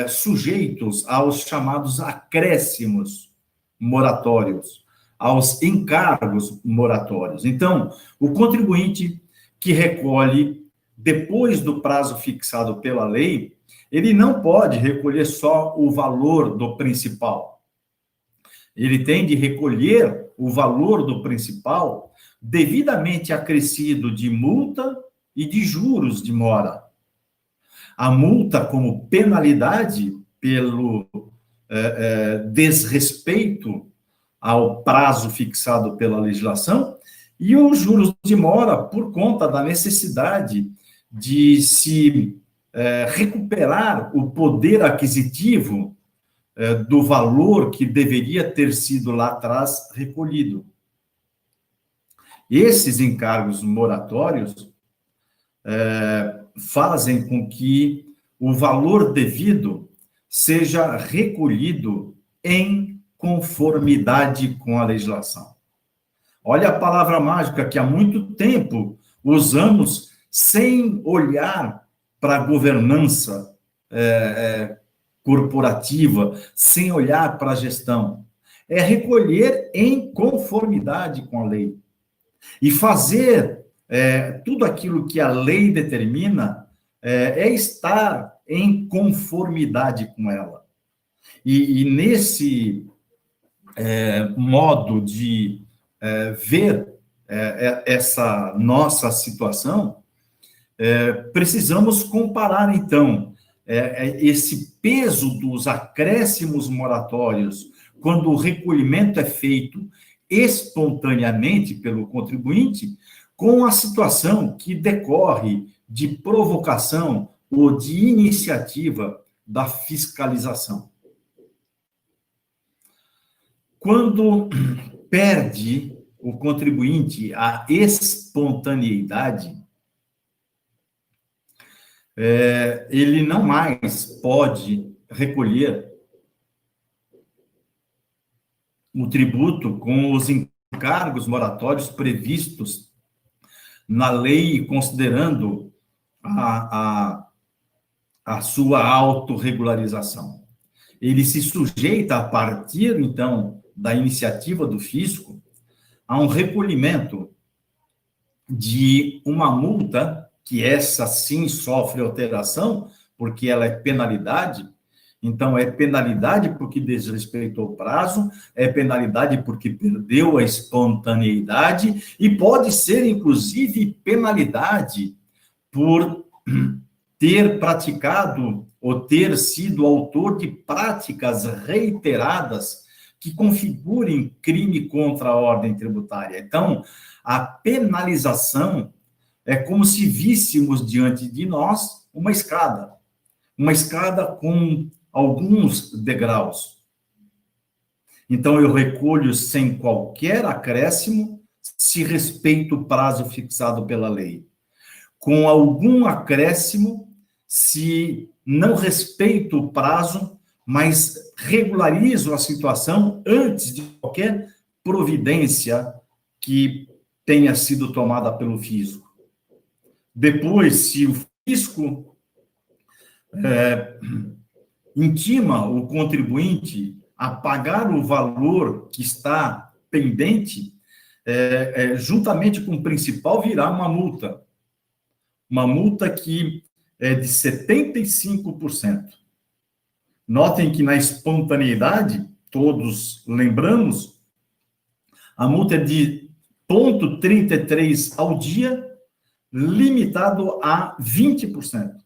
sujeitos aos chamados acréscimos moratórios, aos encargos moratórios. Então, o contribuinte que recolhe depois do prazo fixado pela lei, ele não pode recolher só o valor do principal. Ele tem de recolher o valor do principal devidamente acrescido de multa e de juros de mora. A multa como penalidade pelo desrespeito ao prazo fixado pela legislação e os juros de mora por conta da necessidade de se recuperar o poder aquisitivo do valor que deveria ter sido lá atrás recolhido. Esses encargos moratórios fazem com que o valor devido seja recolhido em conformidade com a legislação. Olha a palavra mágica que há muito tempo usamos sem olhar para a governança corporativa, sem olhar para a gestão. É recolher em conformidade com a lei. E fazer tudo aquilo que a lei determina é estar em conformidade com ela. E nesse modo de ver essa nossa situação, precisamos comparar, então, esse peso dos acréscimos moratórios, quando o recolhimento é feito espontaneamente pelo contribuinte, com a situação que decorre de provocação ou de iniciativa da fiscalização. Quando perde o contribuinte a espontaneidade, ele não mais pode recolher o tributo com os encargos moratórios previstos na lei, considerando a sua autorregularização. Ele se sujeita, a partir, então, da iniciativa do fisco, a um recolhimento de uma multa, que essa sim sofre alteração, porque ela é penalidade. Então, é penalidade porque desrespeitou o prazo, é penalidade porque perdeu a espontaneidade, e pode ser, inclusive, penalidade por ter praticado ou ter sido autor de práticas reiteradas que configurem crime contra a ordem tributária. Então, a penalização é como se víssemos diante de nós uma escada com alguns degraus. Então, eu recolho sem qualquer acréscimo, se respeito o prazo fixado pela lei. Com algum acréscimo, se não respeito o prazo, mas regularizo a situação antes de qualquer providência que tenha sido tomada pelo fisco. Depois, se o fisco intima o contribuinte a pagar o valor que está pendente, juntamente com o principal, virá uma multa. Uma multa que é de 75%. Notem que na espontaneidade, todos lembramos, a multa é de 0,33 ao dia, limitado a 20%.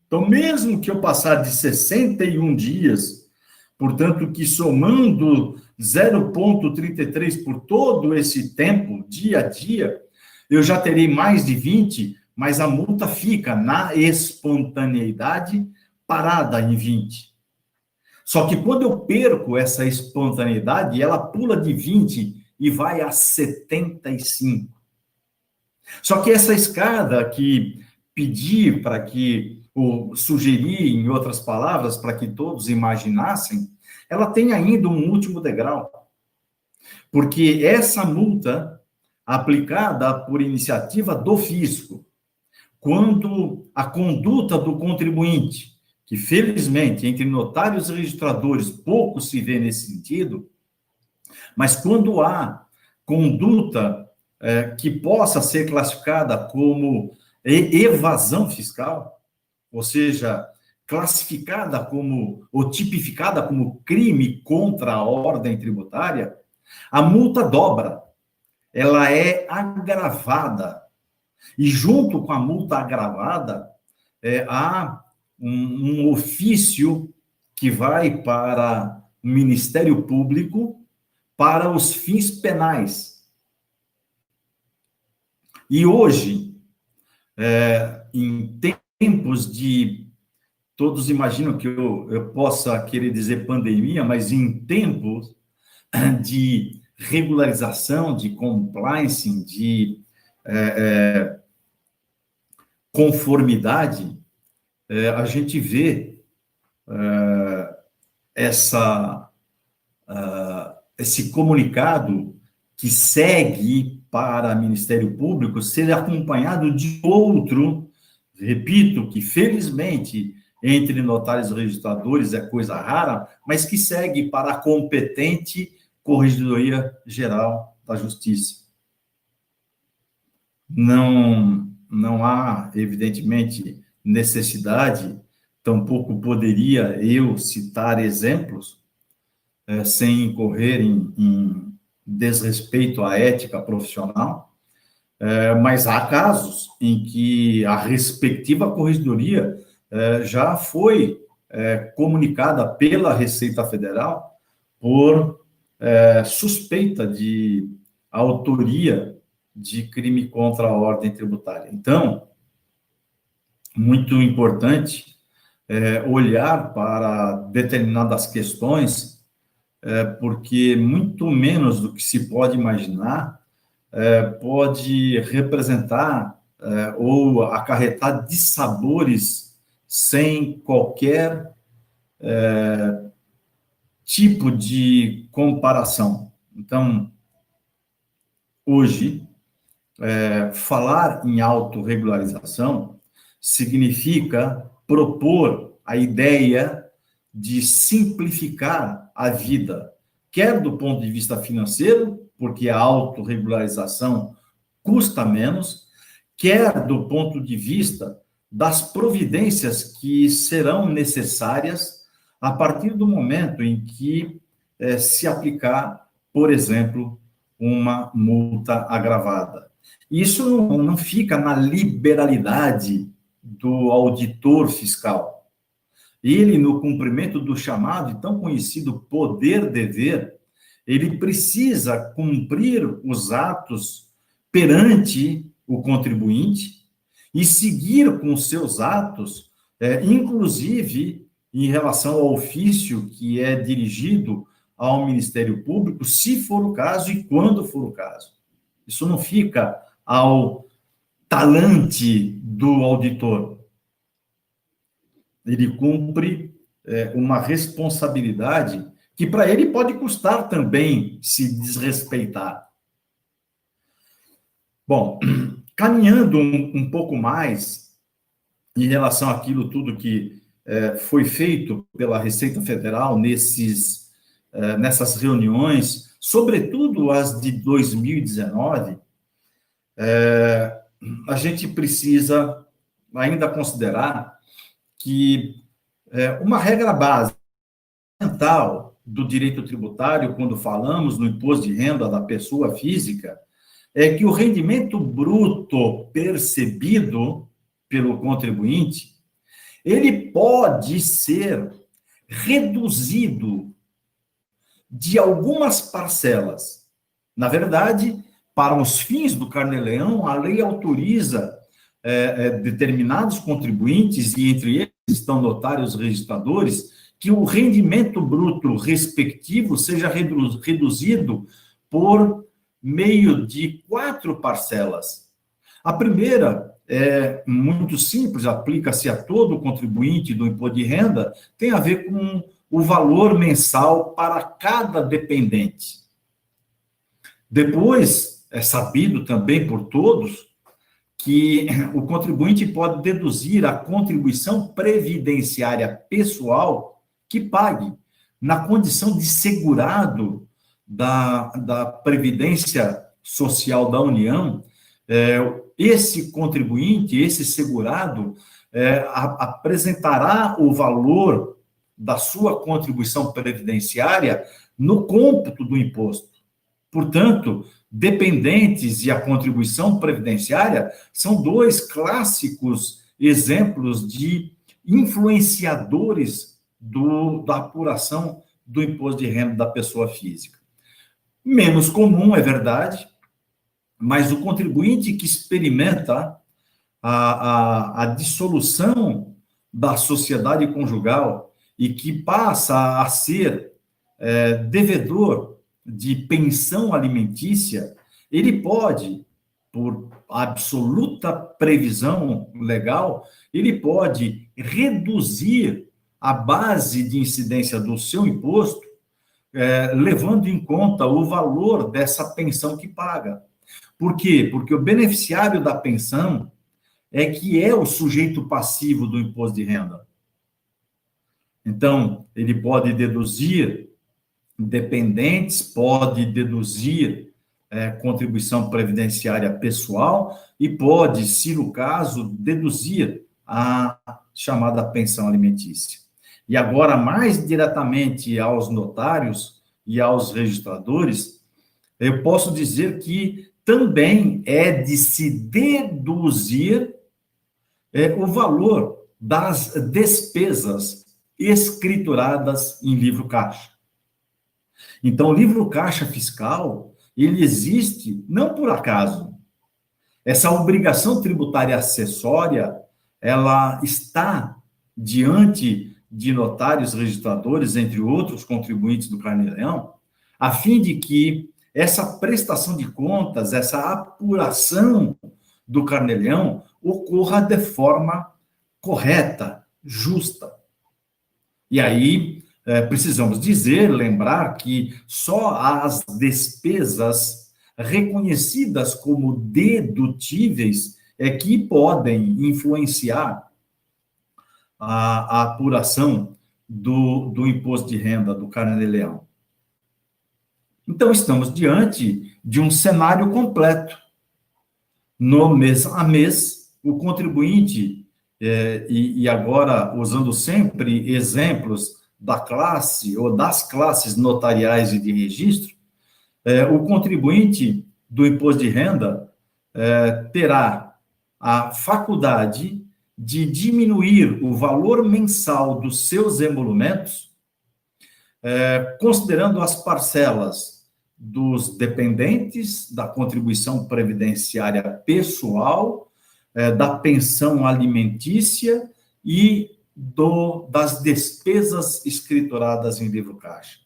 Então, mesmo que eu passar de 61 dias, portanto, que somando 0,33 por todo esse tempo, dia a dia, eu já terei mais de 20, mas a multa fica na espontaneidade parada em 20. Só que quando eu perco essa espontaneidade, ela pula de 20 e vai a 75. Só que essa escada que pedi para que, ou sugeri, em outras palavras, para que todos imaginassem, ela tem ainda um último degrau. Porque essa multa, aplicada por iniciativa do fisco, quando a conduta do contribuinte, que felizmente entre notários e registradores pouco se vê nesse sentido, mas quando há conduta que possa ser classificada como evasão fiscal, ou seja, classificada como, ou tipificada como crime contra a ordem tributária, a multa dobra, ela é agravada. E junto com a multa agravada, há um ofício que vai para o Ministério Público para os fins penais. E hoje, em tempos de... Todos imaginam que eu possa querer dizer pandemia, mas em tempos de regularização, de compliance, de conformidade, a gente vê esse comunicado que segue para o Ministério Público ser acompanhado de outro, repito, que felizmente entre notários e registradores é coisa rara, mas que segue para a competente Corregedoria Geral da Justiça. Não há, evidentemente, necessidade, tampouco poderia eu citar exemplos, sem incorrer em desrespeito à ética profissional, mas há casos em que a respectiva corregedoria já foi comunicada pela Receita Federal por suspeita de autoria de crime contra a ordem tributária. Então, muito importante olhar para determinadas questões, porque muito menos do que se pode imaginar pode representar ou acarretar dissabores sem qualquer tipo de comparação. Então, hoje, falar em autorregularização significa propor a ideia de simplificar a vida, quer do ponto de vista financeiro, porque a autorregularização custa menos, quer do ponto de vista das providências que serão necessárias a partir do momento em que se aplicar, por exemplo, uma multa agravada. Isso não fica na liberalidade do auditor fiscal. Ele, no cumprimento do chamado e tão conhecido poder-dever, ele precisa cumprir os atos perante o contribuinte e seguir com seus atos, inclusive em relação ao ofício que é dirigido ao Ministério Público, se for o caso e quando for o caso. Isso não fica ao talante do auditor. Ele cumpre uma responsabilidade que para ele pode custar também se desrespeitar. Nbom, caminhando um pouco mais em relação àquilo tudo que foi feito pela Receita Federal nessas reuniões, sobretudo as de 2019, a gente precisa ainda considerar que uma regra básica do direito tributário, quando falamos no imposto de renda da pessoa física, é que o rendimento bruto percebido pelo contribuinte, ele pode ser reduzido de algumas parcelas. Na verdade, para os fins do Carnê-Leão, a lei autoriza determinados contribuintes, e entre eles estão notários registradores, que o rendimento bruto respectivo seja reduzido por meio de 4 parcelas. A primeira é muito simples, aplica-se a todo contribuinte do imposto de renda, tem a ver com o valor mensal para cada dependente. Depois, é sabido também por todos que o contribuinte pode deduzir a contribuição previdenciária pessoal que pague, na condição de segurado da Previdência Social da União. Esse contribuinte, esse segurado, apresentará o valor da sua contribuição previdenciária no cômputo do imposto. Portanto, dependentes e a contribuição previdenciária são 2 clássicos exemplos de influenciadores da apuração do imposto de renda da pessoa física. Menos comum, é verdade, mas o contribuinte que experimenta a dissolução da sociedade conjugal e que passa a ser devedor de pensão alimentícia, ele pode, por absoluta previsão legal, ele pode reduzir a base de incidência do seu imposto, levando em conta o valor dessa pensão que paga. Por quê? Porque o beneficiário da pensão que é o sujeito passivo do imposto de renda. Então, ele pode deduzir dependentes, pode deduzir contribuição previdenciária pessoal e pode, se no caso, deduzir a chamada pensão alimentícia. E agora, mais diretamente aos notários e aos registradores, eu posso dizer que também é de se deduzir o valor das despesas escrituradas em livro caixa. Então, o livro caixa fiscal, ele existe não por acaso. Essa obrigação tributária acessória, ela está diante de notários registradores, entre outros contribuintes do Carnê-Leão, a fim de que essa prestação de contas, essa apuração do Carnê-Leão ocorra de forma correta, justa. E aí, precisamos lembrar que só as despesas reconhecidas como dedutíveis que podem influenciar a apuração do imposto de renda do Carnê-Leão. Então, estamos diante de um cenário completo. No mês a mês, o contribuinte, e agora usando sempre exemplos da classe ou das classes notariais e de registro, o contribuinte do imposto de renda terá a faculdade de diminuir o valor mensal dos seus emolumentos, considerando as parcelas dos dependentes, da contribuição previdenciária pessoal, da pensão alimentícia e das despesas escrituradas em livro caixa.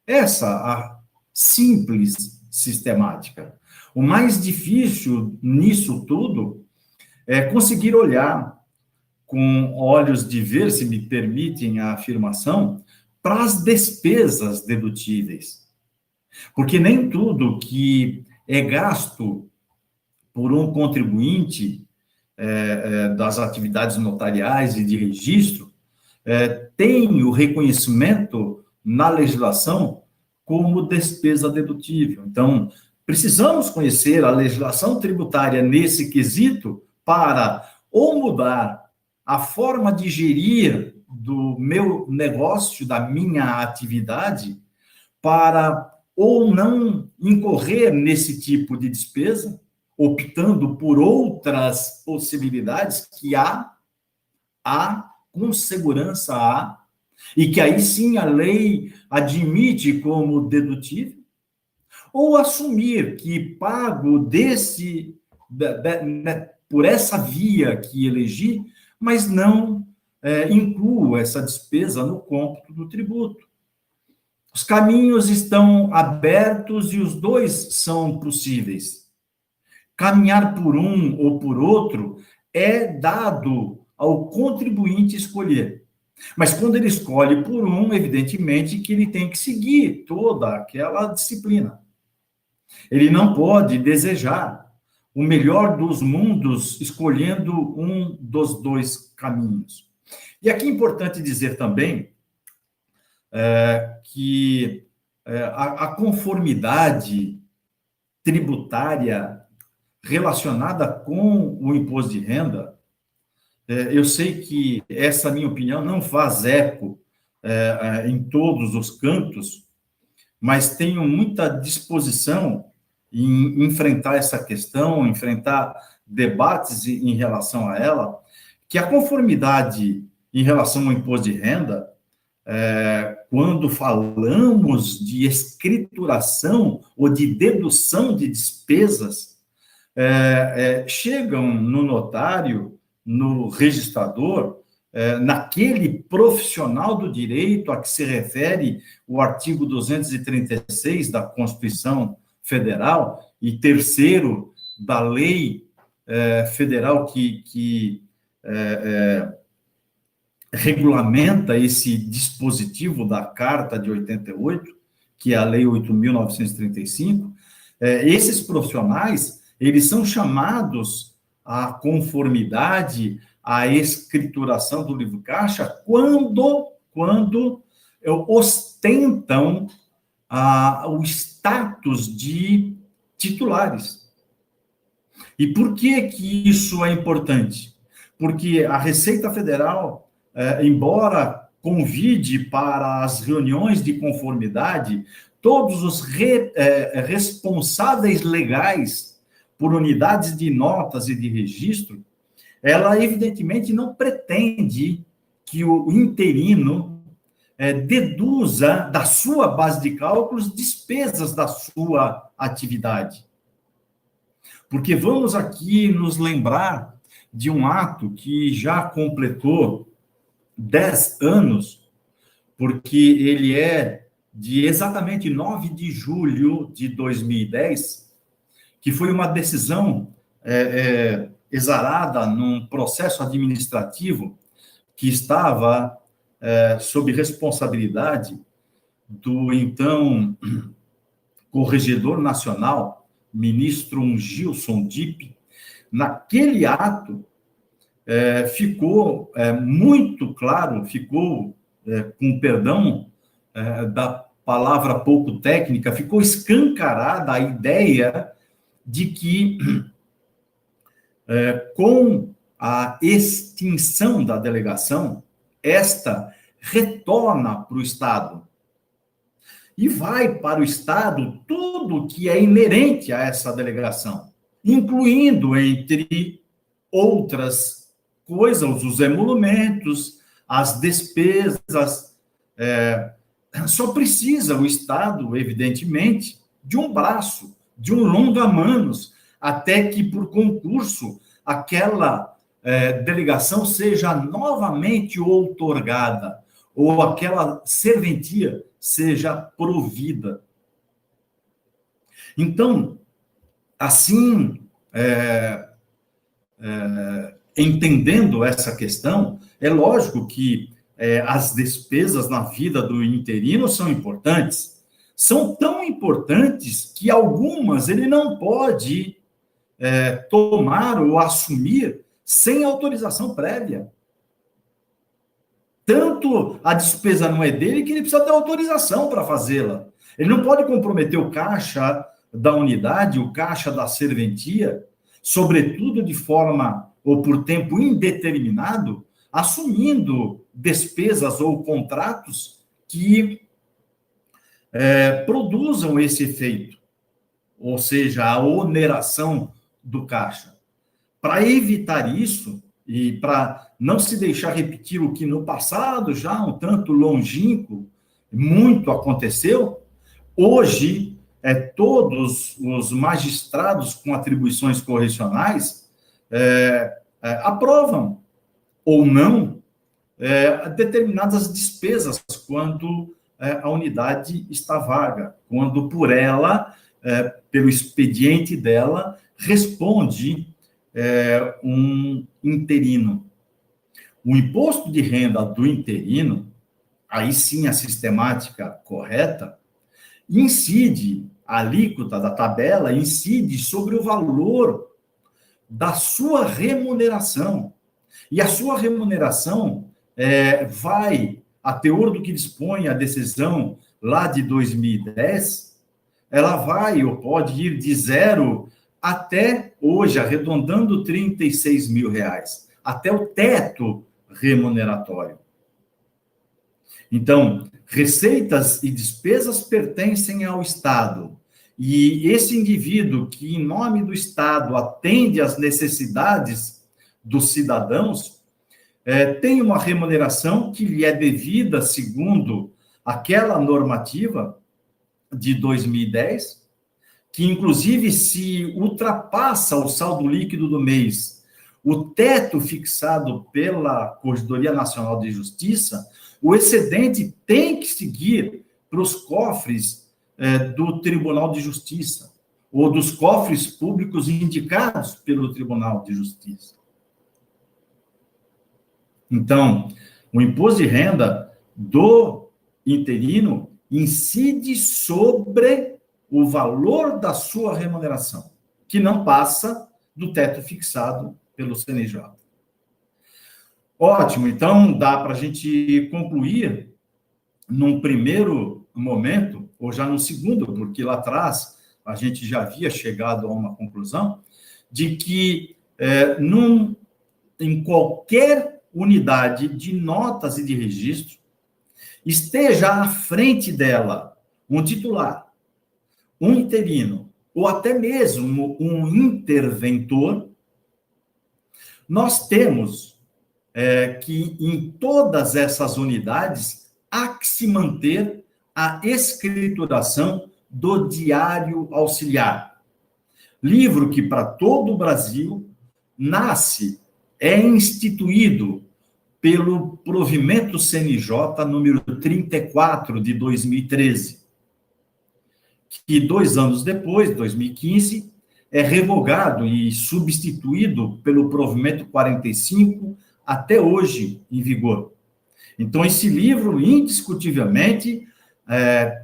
Essa a simples sistemática. O mais difícil nisso tudo é conseguir olhar com olhos de ver, se me permitem a afirmação, para as despesas dedutíveis. Porque nem tudo que é gasto por um contribuinte das atividades notariais e de registro tem o reconhecimento na legislação como despesa dedutível. Então, precisamos conhecer a legislação tributária nesse quesito para ou mudar a forma de gerir do meu negócio, da minha atividade, para ou não incorrer nesse tipo de despesa, optando por outras possibilidades que com segurança há, e que aí sim a lei admite como dedutível, ou assumir que pago por essa via que elegi, mas não incluo essa despesa no cômputo do tributo. Os caminhos estão abertos e os dois são possíveis. Caminhar por um ou por outro é dado ao contribuinte escolher. Mas quando ele escolhe por um, evidentemente que ele tem que seguir toda aquela disciplina. Ele não pode desejar o melhor dos mundos escolhendo um dos dois caminhos. E aqui é importante dizer também que a conformidade tributária relacionada com o imposto de renda, eu sei que essa minha opinião não faz eco em todos os cantos, mas tenho muita disposição em enfrentar essa questão, enfrentar debates em relação a ela, que a conformidade em relação ao imposto de renda, quando falamos de escrituração ou de dedução de despesas, chegam no notário, no registrador, naquele profissional do direito a que se refere o artigo 236 da Constituição Federal e 3º da lei federal que regulamenta esse dispositivo da Carta de 88, que é a Lei 8.935, esses profissionais, eles são chamados à conformidade, à escrituração do livro caixa, quando ostentam o status de titulares. E por que isso é importante? Porque a Receita Federal, embora convide para as reuniões de conformidade todos os responsáveis legais por unidades de notas e de registro, ela evidentemente não pretende que o interino deduza da sua base de cálculos despesas da sua atividade. Porque vamos aqui nos lembrar de um ato que já completou 10 anos, porque ele é de exatamente 9 de julho de 2010, que foi uma decisão exarada num processo administrativo que estava sob responsabilidade do então corregedor nacional, ministro Gilson Dipp. Naquele ato, ficou muito claro, ficou, com perdão da palavra pouco técnica, ficou escancarada a ideia de que, com a extinção da delegação, esta retorna para o Estado. E vai para o Estado tudo que é inerente a essa delegação, incluindo, entre outras coisas, os emolumentos, as despesas. Só precisa o Estado, evidentemente, de um braço, de um longa-manos, até que, por concurso, aquela delegação seja novamente outorgada, ou aquela serventia seja provida. Então, assim, entendendo essa questão, é lógico que as despesas na vida do interino são importantes. São tão importantes que algumas ele não pode tomar ou assumir sem autorização prévia. Tanto a despesa não é dele que ele precisa ter autorização para fazê-la. Ele não pode comprometer o caixa da unidade, o caixa da serventia, sobretudo de forma ou por tempo indeterminado, assumindo despesas ou contratos que produzam esse efeito, ou seja, a oneração do caixa. Para evitar isso, e para não se deixar repetir o que no passado, já um tanto longínquo, muito aconteceu, hoje, todos os magistrados com atribuições correcionais aprovam ou não determinadas despesas quando a unidade está vaga, quando por ela, pelo expediente dela, responde um interino. O imposto de renda do interino, aí sim a sistemática correta, incide, a alíquota da tabela incide sobre o valor da sua remuneração. E a sua remuneração vai, a teor do que dispõe a decisão lá de 2010, ela vai ou pode ir de 0 até hoje, arredondando 36 mil reais, até o teto remuneratório. Então, receitas e despesas pertencem ao Estado. E esse indivíduo que, em nome do Estado, atende às necessidades dos cidadãos, tem uma remuneração que lhe é devida segundo aquela normativa de 2010, que, inclusive, se ultrapassa o saldo líquido do mês, o teto fixado pela Corregedoria Nacional de Justiça, o excedente tem que seguir para os cofres do Tribunal de Justiça, ou dos cofres públicos indicados pelo Tribunal de Justiça. Então, o imposto de renda do interino incide sobre o valor da sua remuneração, que não passa do teto fixado pelo CNJ. Ótimo, então dá para a gente concluir num primeiro momento, ou já no segundo, porque lá atrás a gente já havia chegado a uma conclusão, de que em qualquer unidade de notas e de registro, esteja à frente dela um titular, um interino, ou até mesmo um interventor, nós temos que em todas essas unidades há que se manter a escrituração do Diário Auxiliar. Livro que, para todo o Brasil, é instituído pelo provimento CNJ número 34 de 2013, que 2 anos depois, 2015, é revogado e substituído pelo provimento 45, até hoje em vigor. Então, esse livro, indiscutivelmente,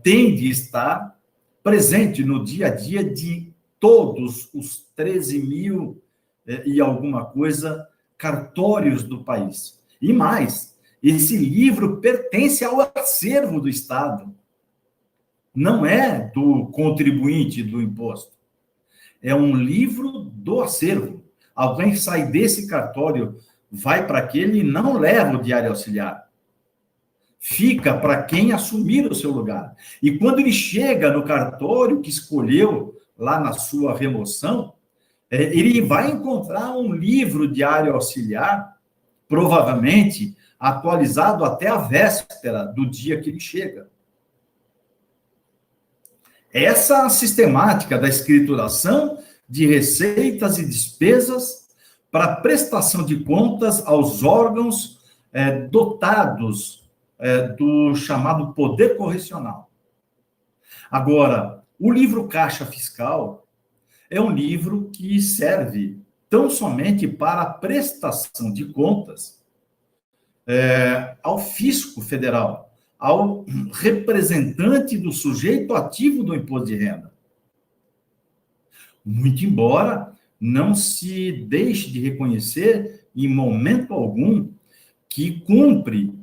tem de estar presente no dia a dia de todos os 13 mil e alguma coisa cartórios do país. E mais, esse livro pertence ao acervo do Estado. Não é do contribuinte do imposto. É um livro do acervo. Alguém sai desse cartório, vai para aquele e não leva o Diário Auxiliar. Fica para quem assumir o seu lugar. E quando ele chega no cartório que escolheu lá na sua remoção, ele vai encontrar um livro Diário Auxiliar, provavelmente atualizado até a véspera do dia que ele chega. Essa sistemática da escrituração de receitas e despesas para prestação de contas aos órgãos dotados do chamado poder correcional. Agora, o livro Caixa Fiscal é um livro que serve tão somente para a prestação de contas ao fisco federal, ao representante do sujeito ativo do imposto de renda. Muito embora não se deixe de reconhecer, em momento algum, que cumpre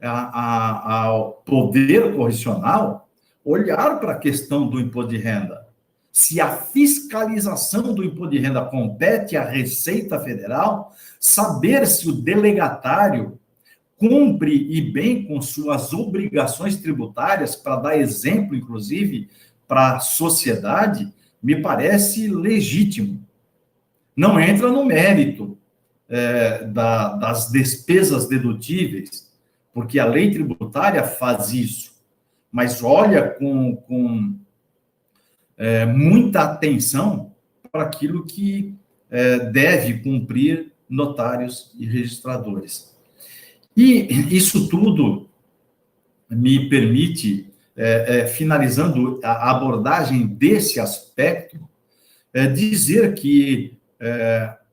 ao poder correcional olhar para a questão do imposto de renda. Se a fiscalização do imposto de renda compete à Receita Federal, saber se o delegatário cumpre e bem com suas obrigações tributárias, para dar exemplo, inclusive, para a sociedade, me parece legítimo. Não entra no mérito das despesas dedutíveis, porque a lei tributária faz isso, mas olha com muita atenção para aquilo que deve cumprir notários e registradores. E isso tudo me permite, finalizando a abordagem desse aspecto, dizer que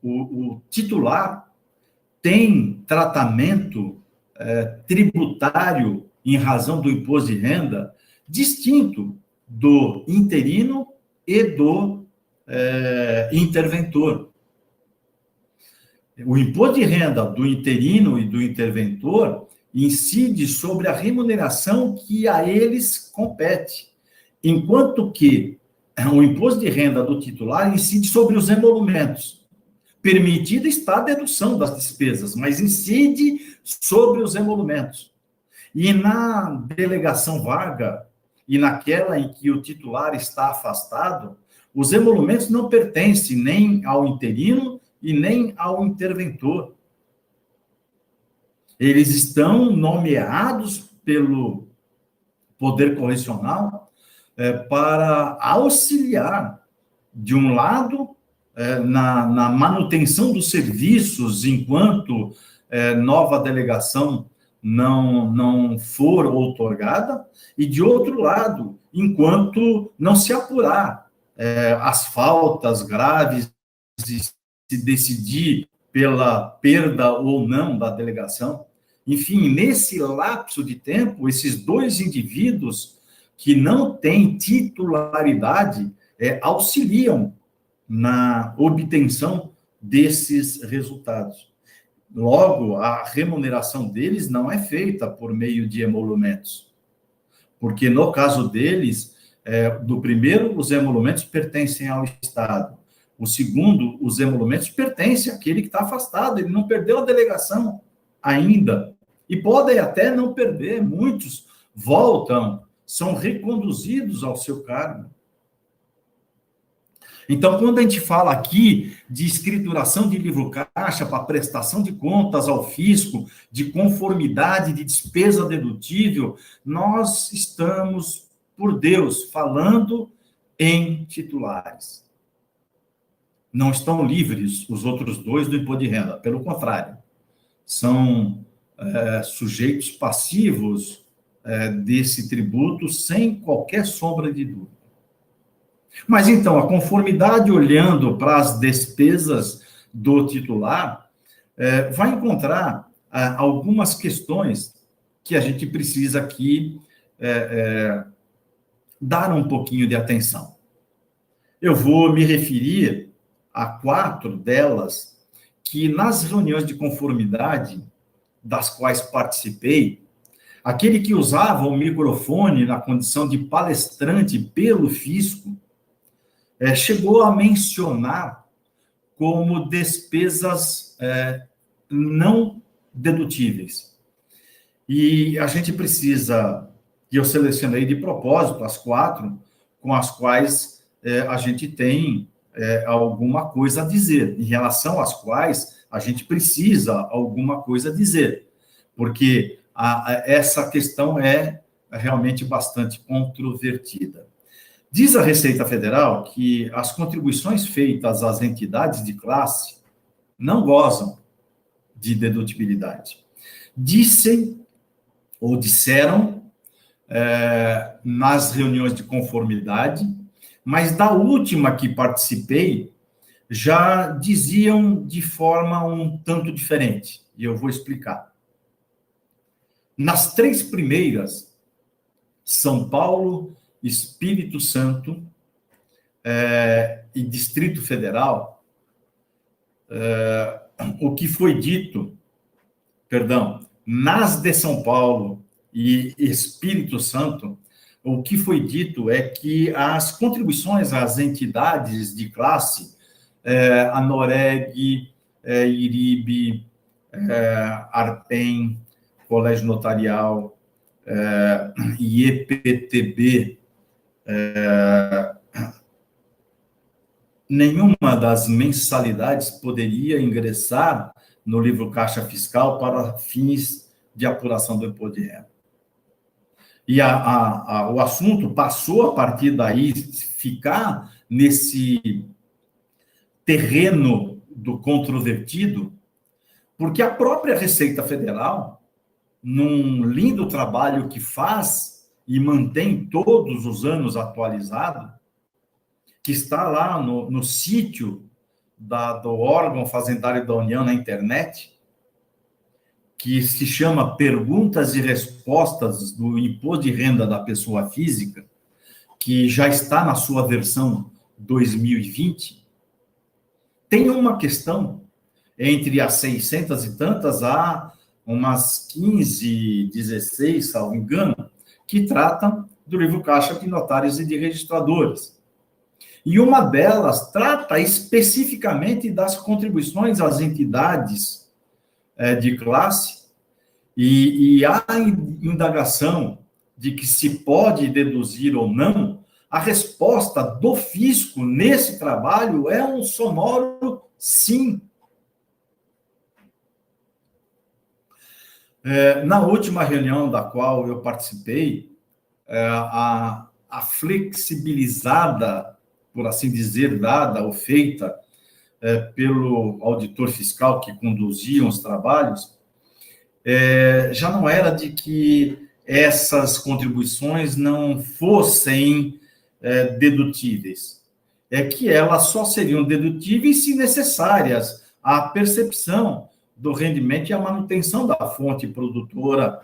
o titular tem tratamento tributário em razão do imposto de renda distinto do interino e do interventor. O imposto de renda do interino e do interventor incide sobre a remuneração que a eles compete, enquanto que o imposto de renda do titular incide sobre os emolumentos. Permitida está a dedução das despesas, mas incide sobre os emolumentos. E na delegação vaga, e naquela em que o titular está afastado, os emolumentos não pertencem nem ao interino e nem ao interventor. Eles estão nomeados pelo poder correcional para auxiliar, de um lado, na manutenção dos serviços, enquanto nova delegação não for outorgada, e, de outro lado, enquanto não se apurar as faltas graves e se decidir pela perda ou não da delegação. Enfim, nesse lapso de tempo, esses dois indivíduos que não têm titularidade auxiliam na obtenção desses resultados. Logo, a remuneração deles não é feita por meio de emolumentos, porque no caso deles, do primeiro, os emolumentos pertencem ao Estado. O segundo, os emolumentos pertencem àquele que está afastado, ele não perdeu a delegação ainda. E podem até não perder, muitos voltam, são reconduzidos ao seu cargo. Então, quando a gente fala aqui de escrituração de livro caixa para prestação de contas ao fisco, de conformidade de despesa dedutível, nós estamos, por Deus, falando em titulares. Não estão livres os outros dois do imposto de renda, pelo contrário, são sujeitos passivos desse tributo sem qualquer sombra de dúvida. Mas, então, a conformidade, olhando para as despesas do titular, vai encontrar algumas questões que a gente precisa aqui dar um pouquinho de atenção. Eu vou me referir a 4 delas que, nas reuniões de conformidade das quais participei, aquele que usava o microfone na condição de palestrante pelo fisco chegou a mencionar como despesas não dedutíveis. E a gente precisa, e eu selecionei de propósito as 4 com as quais a gente tem alguma coisa a dizer, em relação às quais a gente precisa alguma coisa a dizer, porque essa questão é realmente bastante controvertida. Diz a Receita Federal que as contribuições feitas às entidades de classe não gozam de dedutibilidade. Dizem, ou disseram, nas reuniões de conformidade, mas da última que participei, já diziam de forma um tanto diferente, e eu vou explicar. Nas 3 primeiras, São Paulo, Espírito Santo e Distrito Federal, o que foi dito, nas de São Paulo e Espírito Santo, o que foi dito é que as contribuições às entidades de classe, a Noreg, IRIB, ARPEN, Colégio Notarial, IEPTB, nenhuma das mensalidades poderia ingressar no livro Caixa Fiscal para fins de apuração do imposto de renda. E o assunto passou, a partir daí, ficar nesse terreno do controvertido, porque a própria Receita Federal, num lindo trabalho que faz e mantém todos os anos atualizado, que está lá no sítio do órgão fazendário da União na internet, que se chama Perguntas e Respostas do Imposto de Renda da Pessoa Física, que já está na sua versão 2020, tem uma questão entre as 600 e tantas a umas 15, 16, salvo engano, que tratam do livro Caixa de Notários e de Registradores. E uma delas trata especificamente das contribuições às entidades de classe, e a indagação de que se pode deduzir ou não, a resposta do fisco nesse trabalho é um sonoro sim. Na última reunião da qual eu participei, a flexibilizada, por assim dizer, dada ou feita pelo auditor fiscal que conduzia os trabalhos, já não era de que essas contribuições não fossem dedutíveis. É que elas só seriam dedutíveis se necessárias à percepção do rendimento e à manutenção da fonte produtora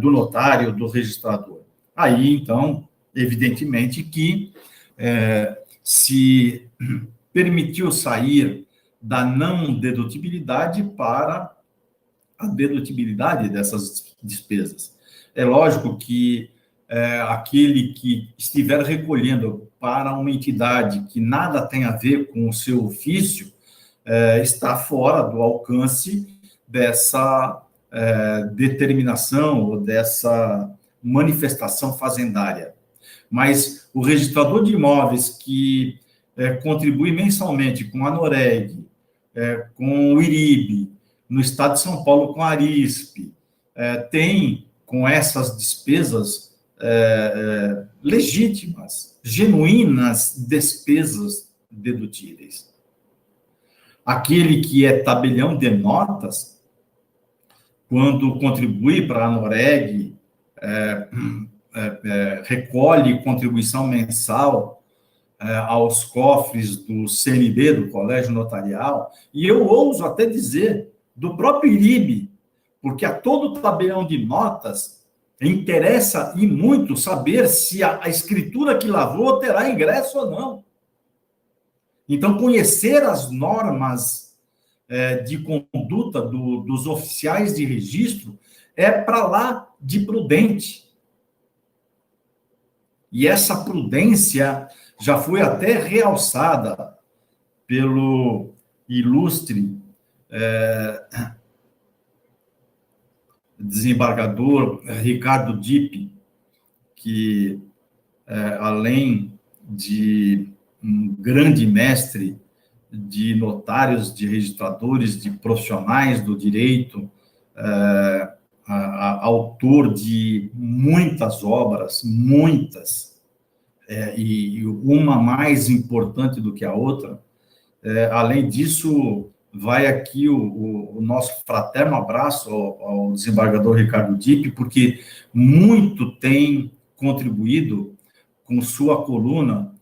do notário, do registrador. Aí, então, evidentemente que se permitiu sair da não dedutibilidade para a dedutibilidade dessas despesas. É lógico que aquele que estiver recolhendo para uma entidade que nada tem a ver com o seu ofício está fora do alcance dessa determinação ou dessa manifestação fazendária. Mas o registrador de imóveis que contribui mensalmente com a Noreg, com o IRIB, no estado de São Paulo com a ARISP, tem com essas despesas legítimas, genuínas despesas dedutíveis. Aquele que é tabelião de notas, quando contribui para a Noreg, recolhe contribuição mensal aos cofres do CNB, do Colégio Notarial, e eu ouso até dizer, do próprio IRIB, porque a todo tabelião de notas interessa e muito saber se a escritura que lavou terá ingresso ou não. Então, conhecer as normas de conduta dos oficiais de registro é para lá de prudente. E essa prudência já foi até realçada pelo ilustre desembargador Ricardo Dipp, que, além de um grande mestre de notários, de registradores, de profissionais do direito, autor de muitas obras, muitas, e uma mais importante do que a outra. Além disso, vai aqui o nosso fraterno abraço ao desembargador Ricardo Dipp, porque muito tem contribuído com sua coluna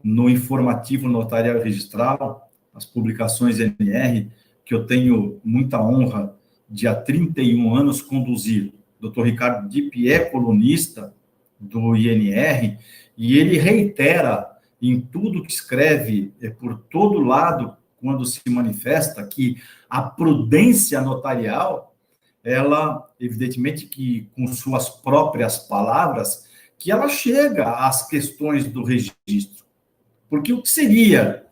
no informativo notarial registral, as publicações NR, que eu tenho muita honra de há 31 anos conduzir. O Dr. Ricardo Dipp é colunista do INR e ele reitera em tudo que escreve, por todo lado, quando se manifesta, que a prudência notarial, ela, evidentemente que com suas próprias palavras, que ela chega às questões do registro. Porque o que seria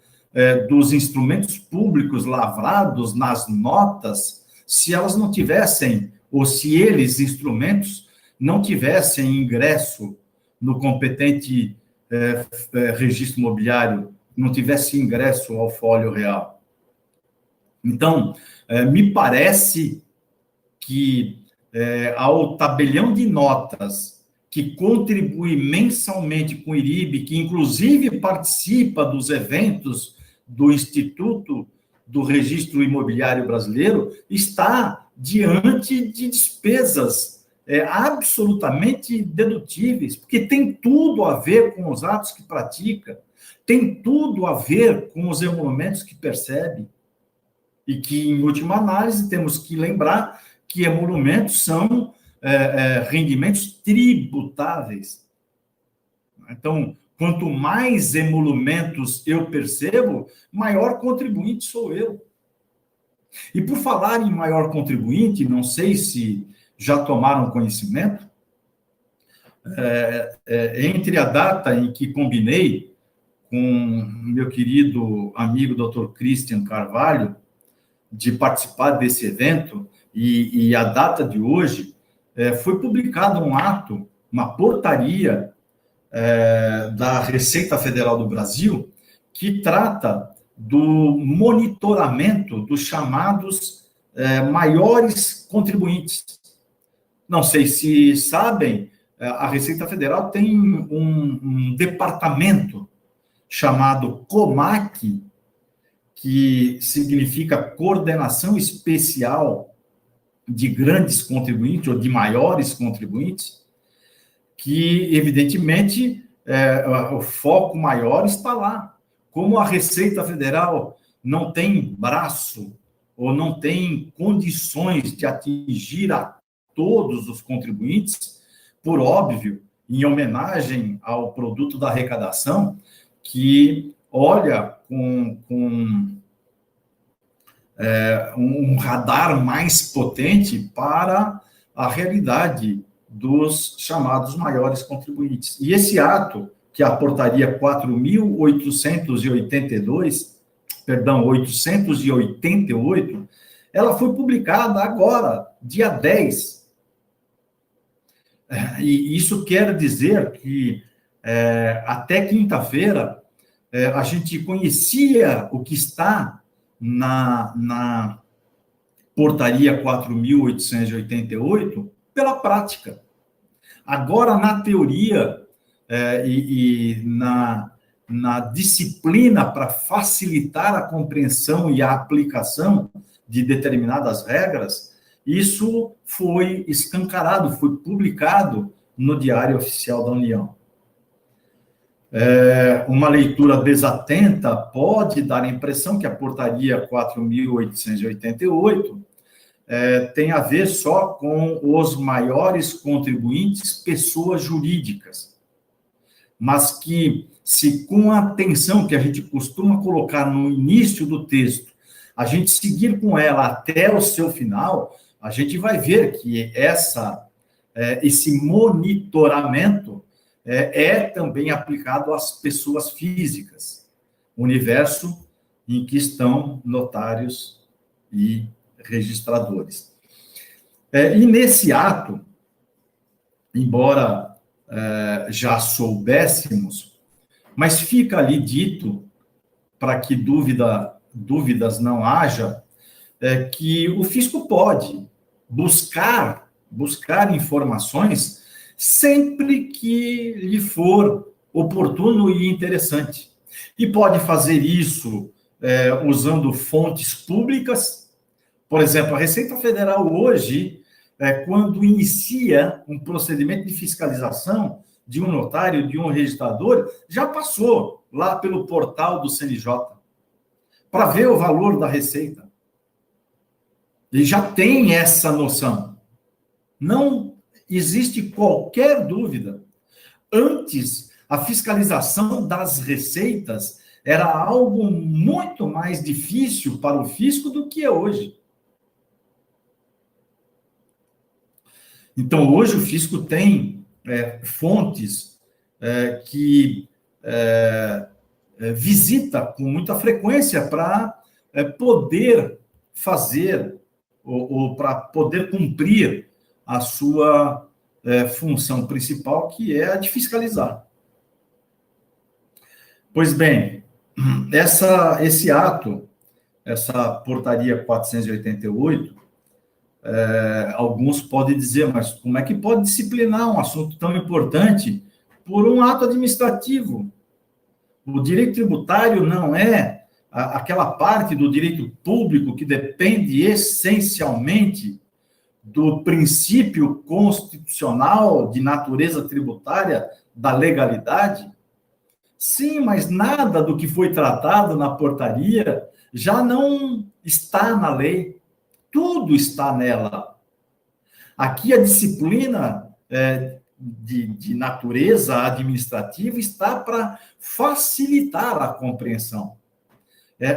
dos instrumentos públicos lavrados nas notas, se elas não tivessem, ou se eles, instrumentos, não tivessem ingresso no competente registro imobiliário, não tivesse ingresso ao folho real. Então, me parece que ao tabelião de notas que contribui mensalmente com o IRIB, que inclusive participa dos eventos do Instituto do Registro Imobiliário Brasileiro, está diante de despesas absolutamente dedutíveis, porque tem tudo a ver com os atos que pratica, tem tudo a ver com os emolumentos que percebe, e que, em última análise, temos que lembrar que emolumentos são rendimentos tributáveis. Então, quanto mais emolumentos eu percebo, maior contribuinte sou eu. E por falar em maior contribuinte, não sei se já tomaram conhecimento, entre a data em que combinei com meu querido amigo Dr. Christian Carvalho de participar desse evento, e a data de hoje, foi publicado um ato, uma portaria da Receita Federal do Brasil, que trata do monitoramento dos chamados maiores contribuintes. Não sei se sabem, a Receita Federal tem um departamento chamado COMAC, que significa Coordenação Especial de Grandes Contribuintes, ou de Maiores Contribuintes, que, evidentemente, o foco maior está lá. Como a Receita Federal não tem braço, ou não tem condições de atingir a todos os contribuintes, por óbvio, em homenagem ao produto da arrecadação, que olha com um radar mais potente para a realidade dos chamados maiores contribuintes. E esse ato, que é a portaria 888, ela foi publicada agora, dia 10. E isso quer dizer que até quinta-feira a gente conhecia o que está na portaria 4.888 pela prática. Agora, na teoria e na disciplina para facilitar a compreensão e a aplicação de determinadas regras, isso foi escancarado, foi publicado no Diário Oficial da União. Uma leitura desatenta pode dar a impressão que a portaria 4.888 tem a ver só com os maiores contribuintes, pessoas jurídicas, mas que, se com a atenção que a gente costuma colocar no início do texto, a gente seguir com ela até o seu final, a gente vai ver que esse monitoramento também aplicado às pessoas físicas, universo em que estão notários e registradores. E nesse ato, embora já soubéssemos, mas fica ali dito, para que dúvidas não haja, que o fisco pode buscar informações sempre que lhe for oportuno e interessante. E pode fazer isso usando fontes públicas. Por exemplo, a Receita Federal hoje, quando inicia um procedimento de fiscalização de um notário, de um registrador, já passou lá pelo portal do CNJ para ver o valor da receita. Ele já tem essa noção. Não existe qualquer dúvida. Antes, a fiscalização das receitas era algo muito mais difícil para o fisco do que é hoje. Então, hoje o fisco tem fontes que visita com muita frequência para poder fazer ou para poder cumprir a sua função principal, que é a de fiscalizar. Pois bem, esse ato, essa portaria 488, alguns podem dizer, mas como é que pode disciplinar um assunto tão importante por um ato administrativo? O direito tributário não é aquela parte do direito público que depende essencialmente do princípio constitucional de natureza tributária da legalidade? Sim, mas nada do que foi tratado na portaria já não está na lei. Tudo está nela. Aqui a disciplina de natureza administrativa está para facilitar a compreensão.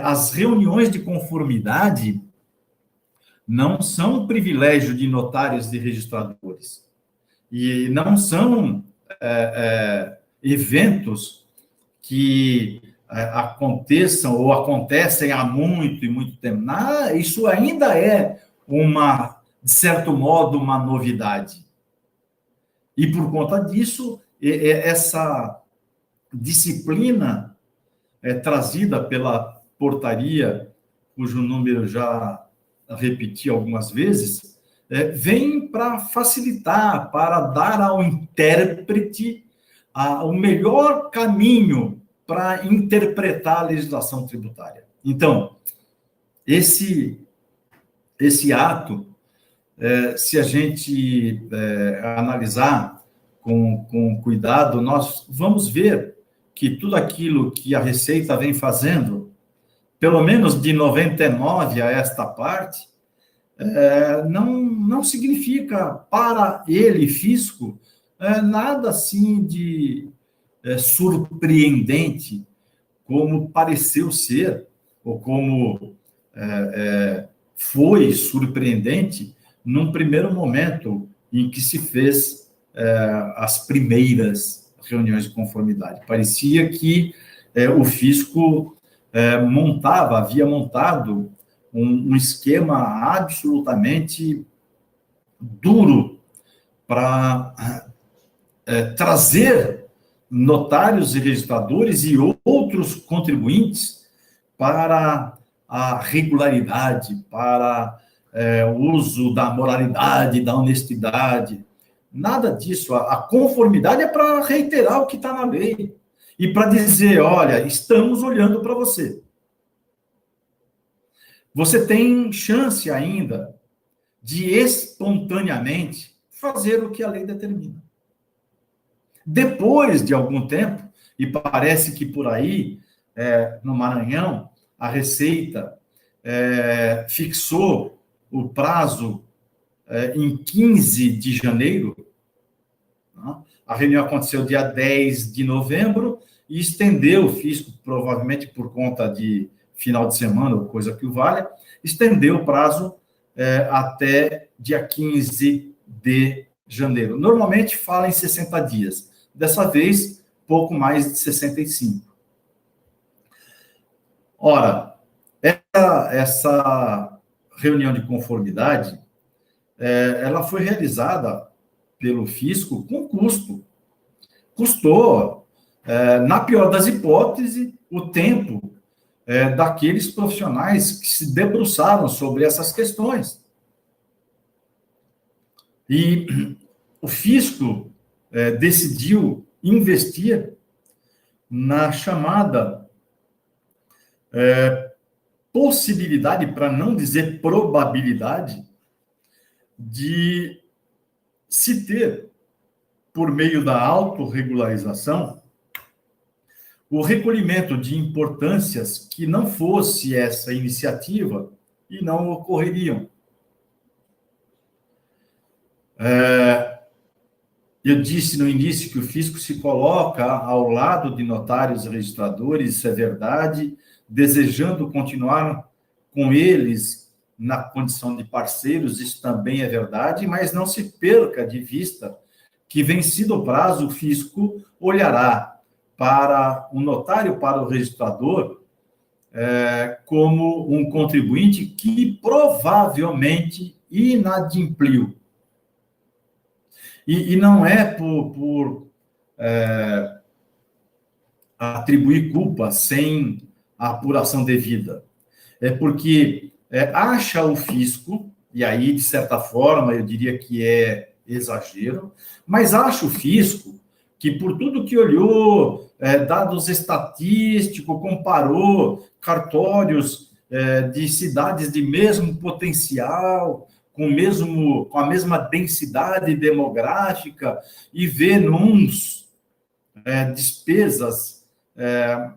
As reuniões de conformidade não são privilégio de notários e registradores. E não são eventos que aconteçam ou acontecem há muito e muito tempo. Isso ainda é de certo modo, uma novidade. E por conta disso, essa disciplina trazida pela portaria, cujo número já repeti algumas vezes, vem para facilitar, para dar ao intérprete o melhor caminho para interpretar a legislação tributária. Então, esse ato, se a gente analisar com cuidado, nós vamos ver que tudo aquilo que a Receita vem fazendo, pelo menos de 99 a esta parte, não significa para ele, fisco, nada assim de surpreendente, como pareceu ser, ou como foi surpreendente num primeiro momento em que se fez as primeiras reuniões de conformidade. Parecia que o fisco havia montado um esquema absolutamente duro para trazer notários e registradores e outros contribuintes para a regularidade, para o uso da moralidade, da honestidade. Nada disso. A conformidade é para reiterar o que está na lei e para dizer, olha, estamos olhando para você. Você tem chance ainda de espontaneamente fazer o que a lei determina. Depois de algum tempo, e parece que por aí, no Maranhão, a Receita fixou o prazo em 15 de janeiro. A reunião aconteceu dia 10 de novembro e estendeu, o fisco, provavelmente por conta de final de semana, ou coisa que o valha, estendeu o prazo até dia 15 de janeiro. Normalmente fala em 60 dias. Dessa vez, pouco mais de 65. Ora, essa reunião de conformidade, ela foi realizada pelo fisco com custo. Custou, na pior das hipóteses, o tempo daqueles profissionais que se debruçaram sobre essas questões. E o fisco decidiu investir na chamada possibilidade, para não dizer probabilidade, de se ter, por meio da autorregularização, o recolhimento de importâncias que não fosse essa iniciativa e não ocorreriam. Eu disse no início que o fisco se coloca ao lado de notários e registradores, isso é verdade, desejando continuar com eles na condição de parceiros, isso também é verdade, mas não se perca de vista que, vencido o prazo, o fisco olhará para o notário, para o registrador, como um contribuinte que provavelmente inadimpliu. E não é por atribuir culpa sem a apuração devida. É porque acha o fisco, e aí, de certa forma, eu diria que é exagero, mas acha o fisco que, por tudo que olhou, dados estatísticos, comparou cartórios de cidades de mesmo potencial, com a mesma densidade demográfica, e vê nuns despesas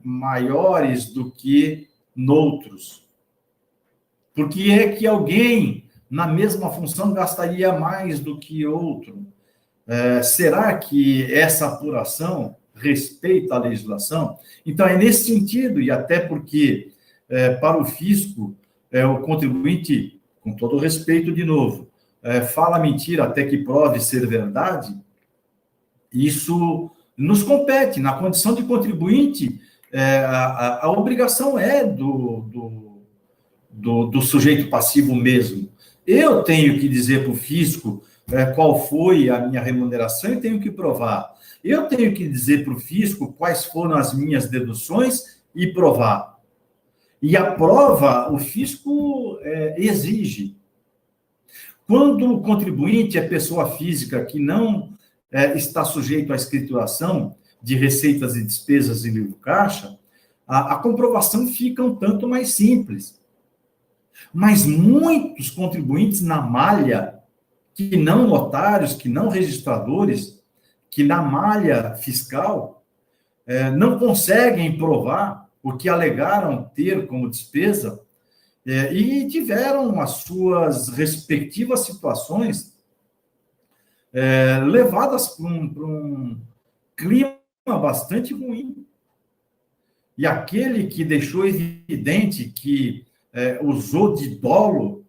maiores do que noutros. Por que é que alguém, na mesma função, gastaria mais do que outro? Será que essa apuração respeita a legislação? Então, é nesse sentido, e até porque, para o fisco, o contribuinte, com todo respeito, de novo, fala mentira até que prove ser verdade, isso nos compete. Na condição de contribuinte, a obrigação é do sujeito passivo mesmo. Eu tenho que dizer para o fisco qual foi a minha remuneração e tenho que provar. Eu tenho que dizer para o fisco quais foram as minhas deduções e provar. E a prova, o fisco exige. Quando o contribuinte é pessoa física que não está sujeito à escrituração de receitas e despesas em livro caixa, a comprovação fica um tanto mais simples. Mas muitos contribuintes na malha, que não notários, que não registradores, que na malha fiscal, não conseguem provar o que alegaram ter como despesa, e tiveram as suas respectivas situações levadas para um clima bastante ruim. E aquele que deixou evidente que usou de dolo,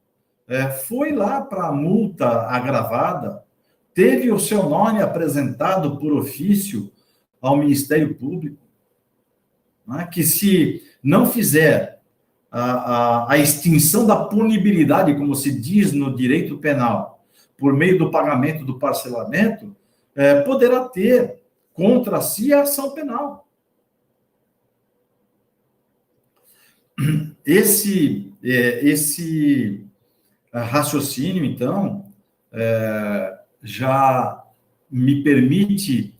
foi lá para a multa agravada, teve o seu nome apresentado por ofício ao Ministério Público, né, que se não fizer a extinção da punibilidade, como se diz no direito penal, por meio do pagamento do parcelamento, poderá ter contra si a ação penal. Esse raciocínio, então, já me permite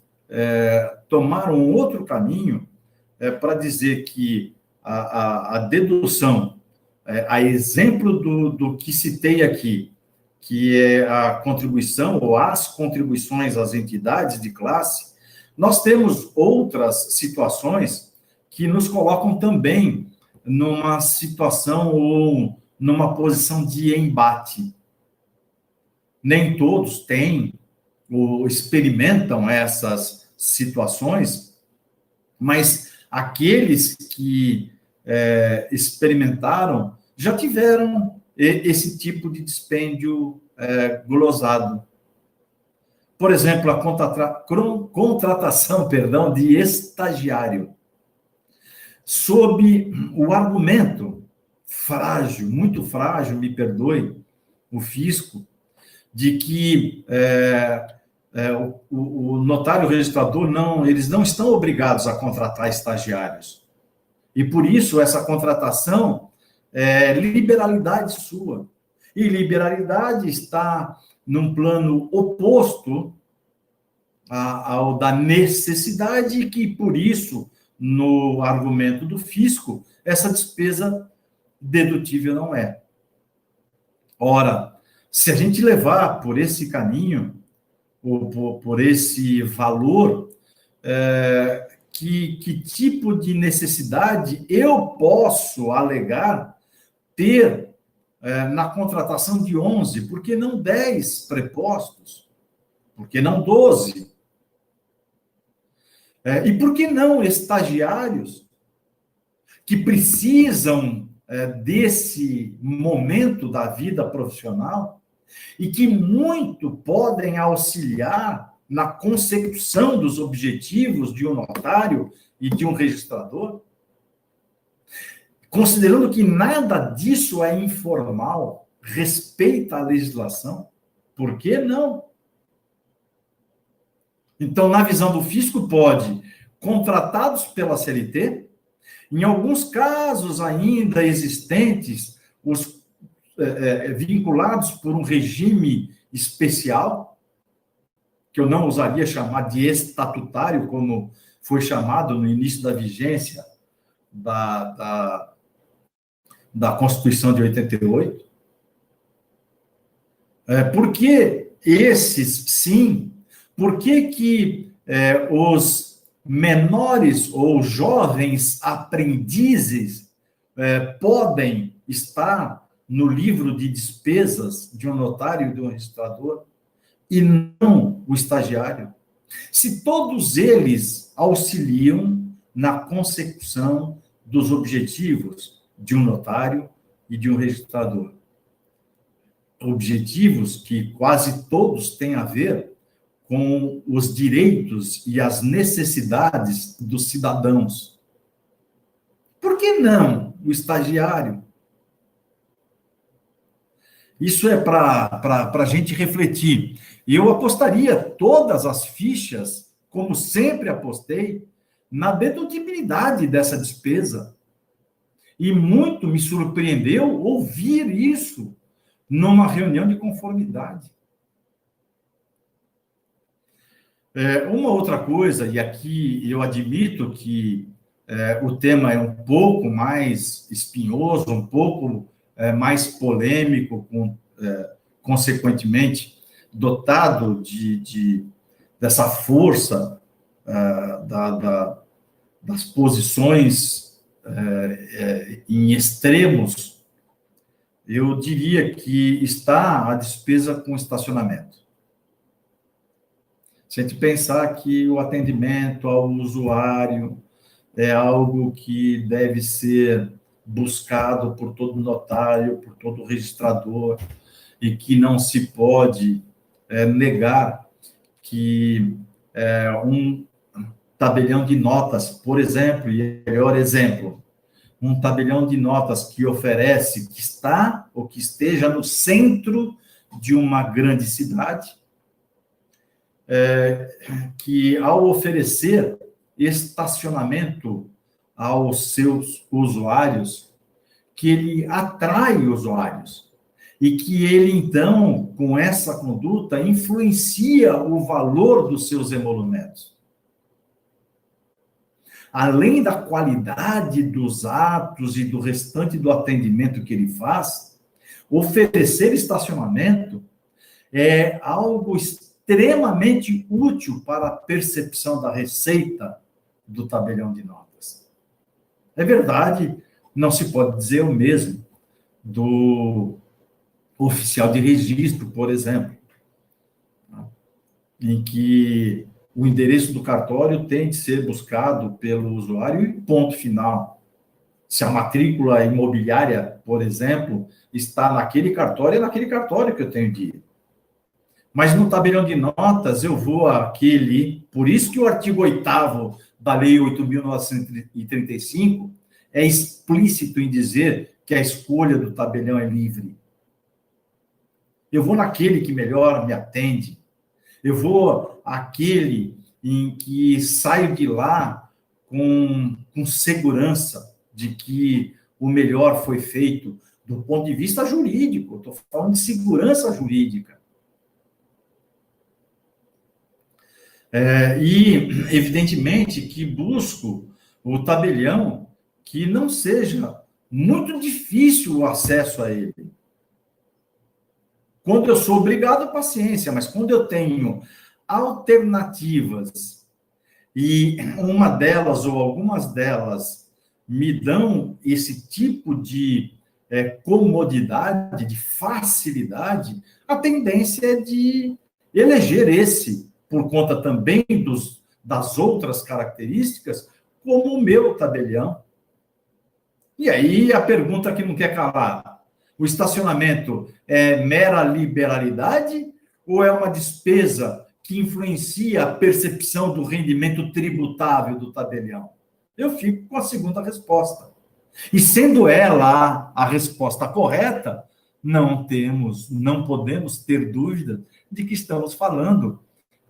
tomar um outro caminho para dizer que a dedução, a exemplo do que citei aqui, que é a contribuição ou as contribuições às entidades de classe, nós temos outras situações que nos colocam também numa situação ou numa posição de embate. Nem todos têm ou experimentam essas situações, mas aqueles que experimentaram já tiveram esse tipo de dispêndio glosado. Por exemplo, a contratação, de estagiário, sob o argumento frágil, muito frágil, me perdoe, o fisco, de que o notário registrador eles não estão obrigados a contratar estagiários. E por isso essa contratação é liberalidade sua. E liberalidade está num plano oposto ao da necessidade, que por isso, no argumento do fisco, essa despesa dedutível não é. Ora, se a gente levar por esse caminho, ou por esse valor, que tipo de necessidade eu posso alegar ter na contratação de 11? Por que não 10 prepostos? Por que não 12? E por que não estagiários que precisam desse momento da vida profissional e que muito podem auxiliar na consecução dos objetivos de um notário e de um registrador? Considerando que nada disso é informal, respeita a legislação, por que não? Então, na visão do fisco, pode, contratados pela CLT, em alguns casos ainda existentes, os vinculados por um regime especial, que eu não ousaria chamar de estatutário, como foi chamado no início da vigência da Constituição de 88. Por que esses, sim? Por que os menores ou jovens aprendizes podem estar no livro de despesas de um notário e de um registrador e não o estagiário? Se todos eles auxiliam na consecução dos objetivos de um notário e de um registrador. Objetivos que quase todos têm a ver com os direitos e as necessidades dos cidadãos. Por que não o estagiário? Isso é para a gente refletir. E eu apostaria todas as fichas, como sempre apostei, na dedutibilidade dessa despesa. E muito me surpreendeu ouvir isso numa reunião de conformidade. Uma outra coisa, e aqui eu admito que o tema é um pouco mais espinhoso, um pouco mais polêmico, consequentemente, dotado dessa força das posições em extremos, eu diria que está a despesa com estacionamento. Se a gente pensar que o atendimento ao usuário é algo que deve ser buscado por todo notário, por todo registrador, e que não se pode negar que um tabelião de notas, por exemplo, e melhor exemplo, um tabelião de notas que oferece, que está ou que esteja no centro de uma grande cidade, que ao oferecer estacionamento aos seus usuários, que ele atrai usuários e que ele, então, com essa conduta, influencia o valor dos seus emolumentos. Além da qualidade dos atos e do restante do atendimento que ele faz, oferecer estacionamento é algo extremamente útil para a percepção da receita do tabelião de notas. É verdade, não se pode dizer o mesmo do oficial de registro, por exemplo, em que o endereço do cartório tem de ser buscado pelo usuário e ponto final. Se a matrícula imobiliária, por exemplo, está naquele cartório, é naquele cartório que eu tenho de ir. Mas no tabelião de notas, eu vou àquele... Por isso que o artigo 8º da Lei 8.935 é explícito em dizer que a escolha do tabelião é livre. Eu vou naquele que melhor me atende. Eu vou àquele em que saio de lá com segurança de que o melhor foi feito do ponto de vista jurídico. Estou falando de segurança jurídica. E, evidentemente, que busco o tabelião que não seja muito difícil o acesso a ele. Quando eu sou obrigado, paciência, mas quando eu tenho alternativas e uma delas ou algumas delas me dão esse tipo de comodidade, de facilidade, a tendência é de eleger esse, por conta também das outras características, como o meu tabelião. E aí a pergunta que não quer calar: o estacionamento é mera liberalidade ou é uma despesa que influencia a percepção do rendimento tributável do tabelião? Eu fico com a segunda resposta. E sendo ela a resposta correta, não podemos ter dúvida de que estamos falando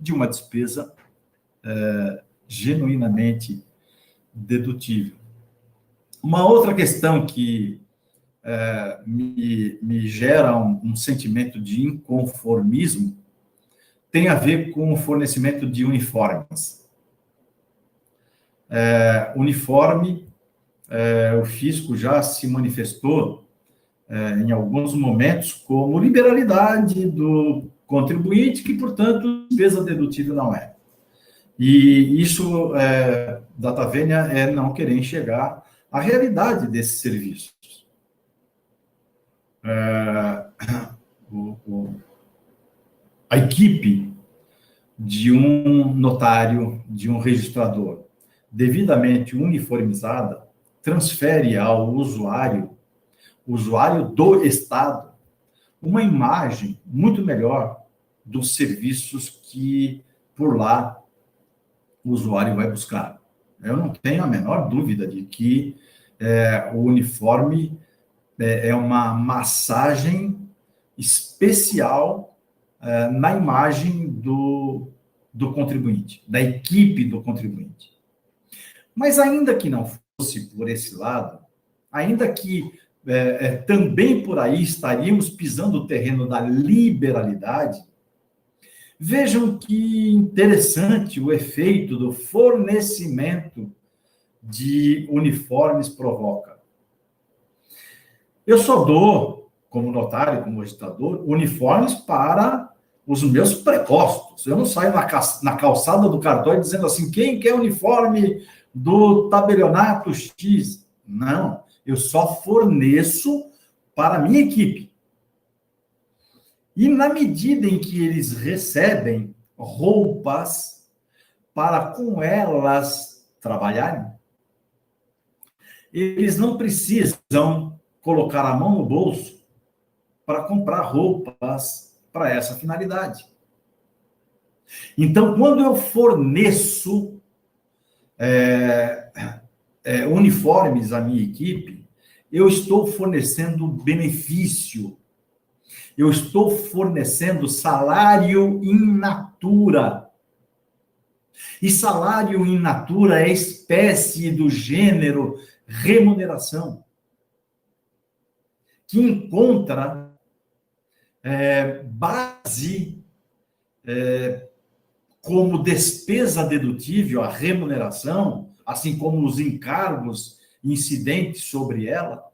de uma despesa genuinamente dedutível. Uma outra questão que me gera um sentimento de inconformismo tem a ver com o fornecimento de uniformes. Uniforme, o fisco já se manifestou em alguns momentos como liberalidade do contribuinte, que, portanto, despesa dedutível não é. E isso, data vênia, é não querer enxergar a realidade desses serviços. A equipe de um notário, de um registrador, devidamente uniformizada, transfere ao usuário do Estado, uma imagem muito melhor dos serviços que, por lá, o usuário vai buscar. Eu não tenho a menor dúvida de que o uniforme é uma massagem especial na imagem do contribuinte, da equipe do contribuinte. Mas ainda que não fosse por esse lado, ainda que também por aí estaríamos pisando o terreno da liberalidade, vejam que interessante o efeito do fornecimento de uniformes provoca. Eu só dou, como notário, como registrador, uniformes para os meus prepostos. Eu não saio na calçada do cartório dizendo assim: quem quer uniforme do tabelionato X? Não, eu só forneço para a minha equipe. E na medida em que eles recebem roupas para com elas trabalharem, eles não precisam colocar a mão no bolso para comprar roupas para essa finalidade. Então, quando eu forneço uniformes à minha equipe, eu estou fornecendo benefício, eu estou fornecendo salário in natura. E salário in natura é espécie do gênero remuneração, que encontra base como despesa dedutível, a remuneração, assim como os encargos incidentes sobre ela,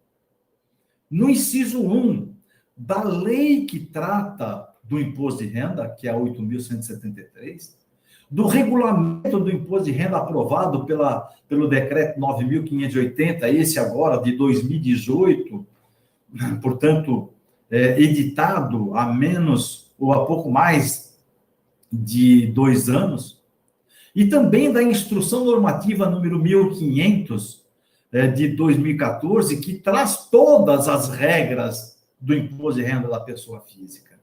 no inciso 1 da lei que trata do imposto de renda, que é a 8.173, do regulamento do imposto de renda aprovado pelo decreto 9.580, esse agora de 2018, portanto, editado há menos ou há pouco mais de 2 anos, e também da instrução normativa número 1.500 de 2014, que traz todas as regras do imposto de renda da pessoa física.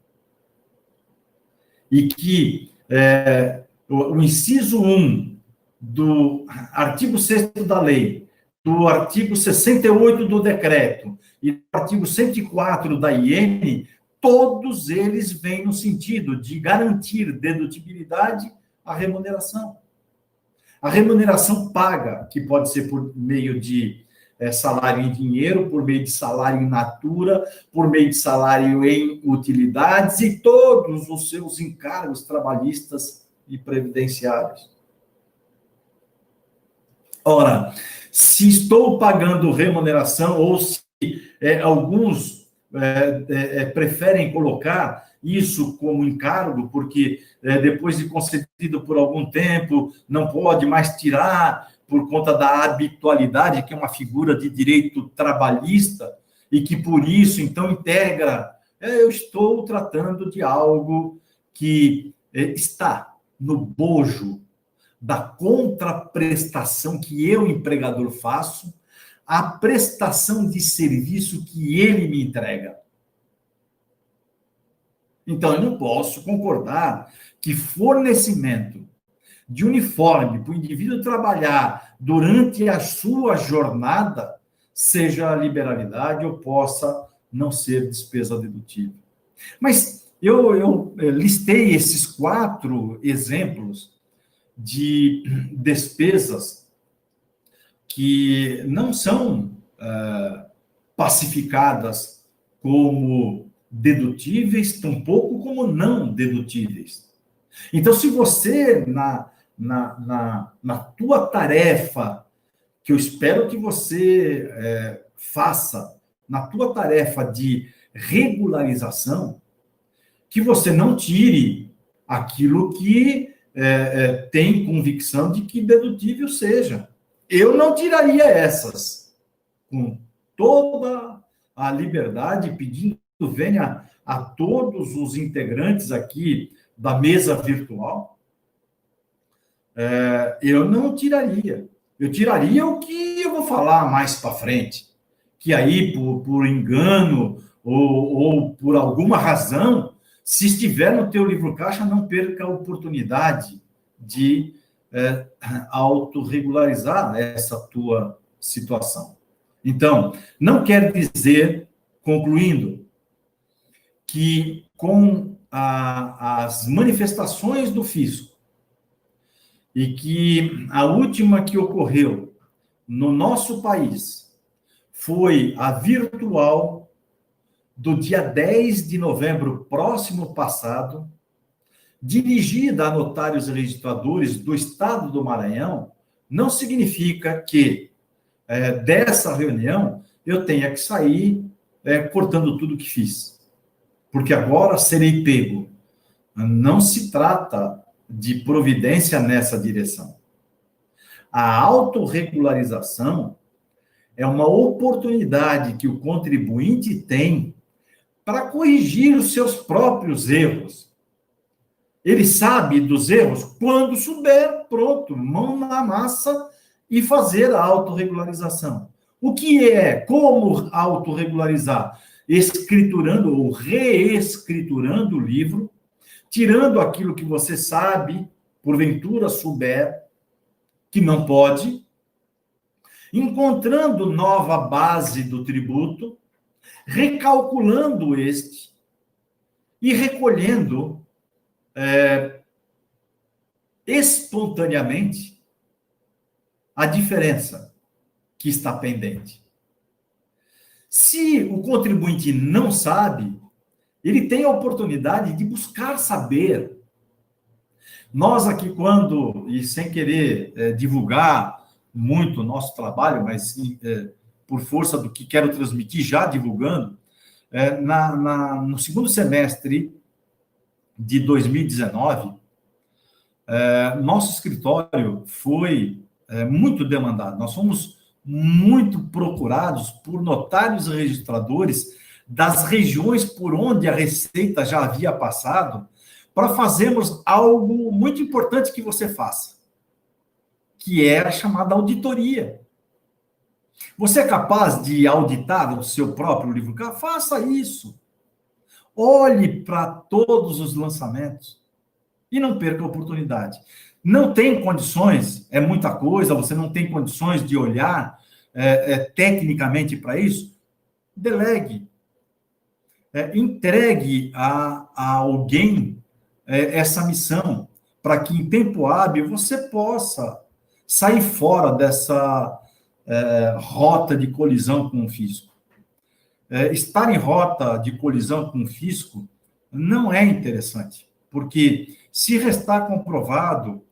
E que o inciso 1 do artigo 6º da lei, do artigo 68 do decreto e do artigo 104 da IN, todos eles vêm no sentido de garantir dedutibilidade à remuneração. A remuneração paga, que pode ser por meio de salário em dinheiro, por meio de salário em natura, por meio de salário em utilidades e todos os seus encargos trabalhistas e previdenciários. Ora, se estou pagando remuneração ou se alguns preferem colocar isso como encargo, porque depois de concedido por algum tempo, não pode mais tirar por conta da habitualidade, que é uma figura de direito trabalhista, e que por isso, então, integra. Eu estou tratando de algo que está no bojo da contraprestação que eu, empregador, faço, a prestação de serviço que ele me entrega. Então, eu não posso concordar que fornecimento de uniforme para o indivíduo trabalhar durante a sua jornada seja liberalidade ou possa não ser despesa dedutível. Mas eu listei esses 4 exemplos de despesas que não são pacificadas como dedutíveis, tampouco como não dedutíveis. Então, se você, na tua tarefa, que eu espero que você faça, na tua tarefa de regularização, que você não tire aquilo que tem convicção de que dedutível seja. Eu não tiraria essas, com toda a liberdade, pedindo venha a todos os integrantes aqui da mesa virtual, eu não tiraria. Eu tiraria o que eu vou falar mais para frente, que aí, por engano ou por alguma razão, se estiver no teu livro caixa, não perca a oportunidade de autorregularizar essa tua situação. Então, não quer dizer, concluindo, que com as manifestações do fisco, e que a última que ocorreu no nosso país foi a virtual do dia 10 de novembro próximo passado, dirigida a notários e registradores do Estado do Maranhão, não significa que dessa reunião eu tenha que sair cortando tudo que fiz, porque agora serei pego. Não se trata de providência nessa direção. A autorregularização é uma oportunidade que o contribuinte tem para corrigir os seus próprios erros. Ele sabe dos erros quando souber, pronto, mão na massa e fazer a autorregularização. O que é? Como autorregularizar? Escriturando ou reescriturando o livro, tirando aquilo que você sabe, porventura souber, que não pode, encontrando nova base do tributo, recalculando este e recolhendo espontaneamente a diferença que está pendente. Se o contribuinte não sabe, ele tem a oportunidade de buscar saber. Nós aqui, e sem querer divulgar muito o nosso trabalho, mas por força do que quero transmitir, já divulgando, no segundo semestre de 2019, nosso escritório foi muito demandado. Nós fomos muito procurados por notários e registradores das regiões por onde a Receita já havia passado, para fazermos algo muito importante que você faça, que é a chamada auditoria. Você é capaz de auditar o seu próprio livro? Faça isso. Olhe para todos os lançamentos e não perca a oportunidade. Não tem condições, é muita coisa, você não tem condições de olhar tecnicamente para isso? Delegue. Entregue a alguém essa missão, para que em tempo hábil você possa sair fora dessa rota de colisão com o fisco. Estar em rota de colisão com o fisco não é interessante, porque se restar comprovado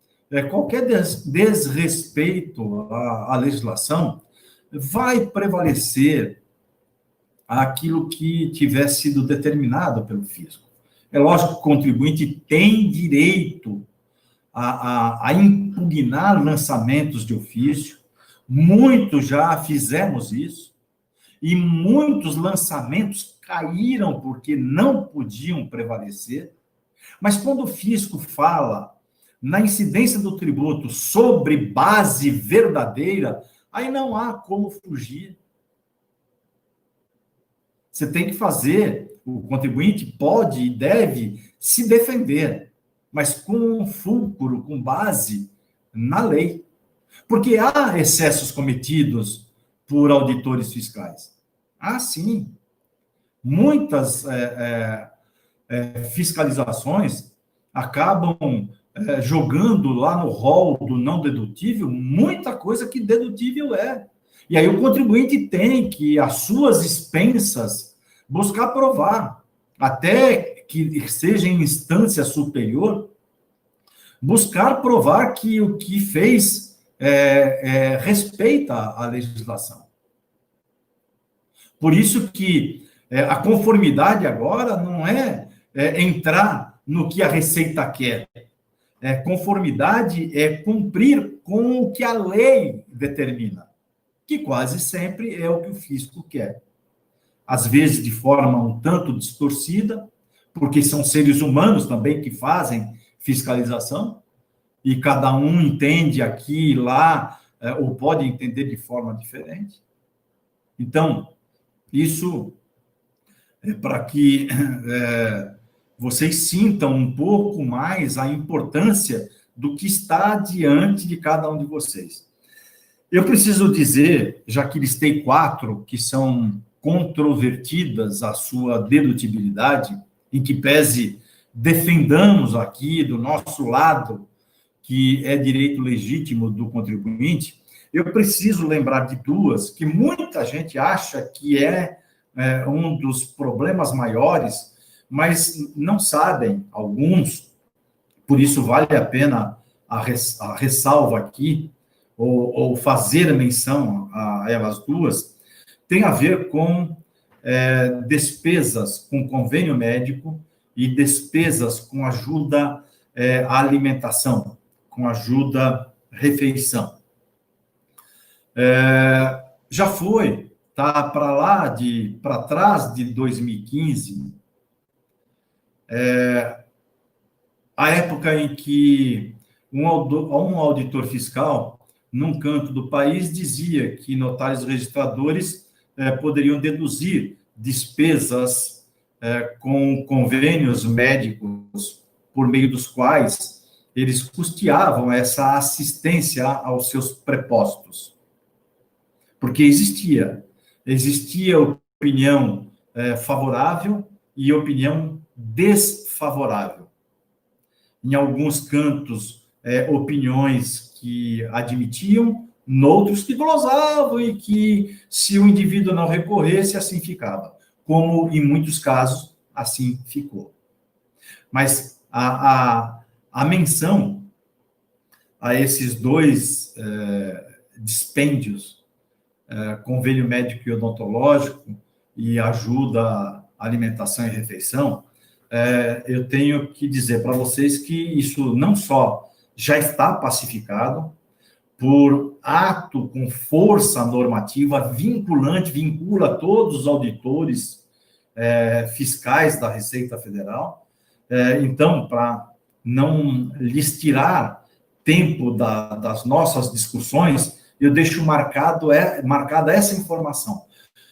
qualquer desrespeito à legislação vai prevalecer aquilo que tiver sido determinado pelo fisco. É lógico que o contribuinte tem direito a impugnar lançamentos de ofício, muitos já fizemos isso, e muitos lançamentos caíram porque não podiam prevalecer, mas quando o fisco fala na incidência do tributo sobre base verdadeira, aí não há como fugir. Você tem que fazer, o contribuinte pode e deve se defender, mas com fulcro, com base na lei. Porque há excessos cometidos por auditores fiscais. Ah, sim. Muitas fiscalizações acabam jogando lá no rol do não dedutível muita coisa que dedutível é. E aí o contribuinte tem que, às suas expensas, buscar provar, até que seja em instância superior, buscar provar que o que fez respeita a legislação. Por isso que a conformidade agora não é entrar no que a Receita quer. Conformidade é cumprir com o que a lei determina, que quase sempre é o que o fisco quer. Às vezes de forma um tanto distorcida, porque são seres humanos também que fazem fiscalização, e cada um entende aqui e lá, ou pode entender de forma diferente. Então, isso é para que vocês sintam um pouco mais a importância do que está diante de cada um de vocês. Eu preciso dizer, já que listei 4 que são controvertidas a sua dedutibilidade, em que pese defendamos aqui do nosso lado que é direito legítimo do contribuinte, eu preciso lembrar de 2 que muita gente acha que é um dos problemas maiores, mas não sabem, alguns, por isso vale a pena a ressalva aqui, ou fazer menção a elas 2, tem a ver com despesas com convênio médico e despesas com ajuda à alimentação, com ajuda à refeição. Já foi, tá para trás de 2015, a época em que um auditor fiscal, num canto do país, dizia que notários registradores poderiam deduzir despesas com convênios médicos, por meio dos quais eles custeavam essa assistência aos seus prepostos. Porque existia opinião favorável e opinião desfavorável. Em alguns cantos, opiniões que admitiam, noutros que glosavam e que, se o indivíduo não recorresse, assim ficava. Como, em muitos casos, assim ficou. Mas a menção a esses 2 dispêndios, convênio médico e odontológico e ajuda à alimentação e refeição, eu tenho que dizer para vocês que isso não só já está pacificado, por ato com força normativa vinculante, vincula todos os auditores fiscais da Receita Federal. Então, para não lhes tirar tempo das nossas discussões, eu deixo marcada essa informação.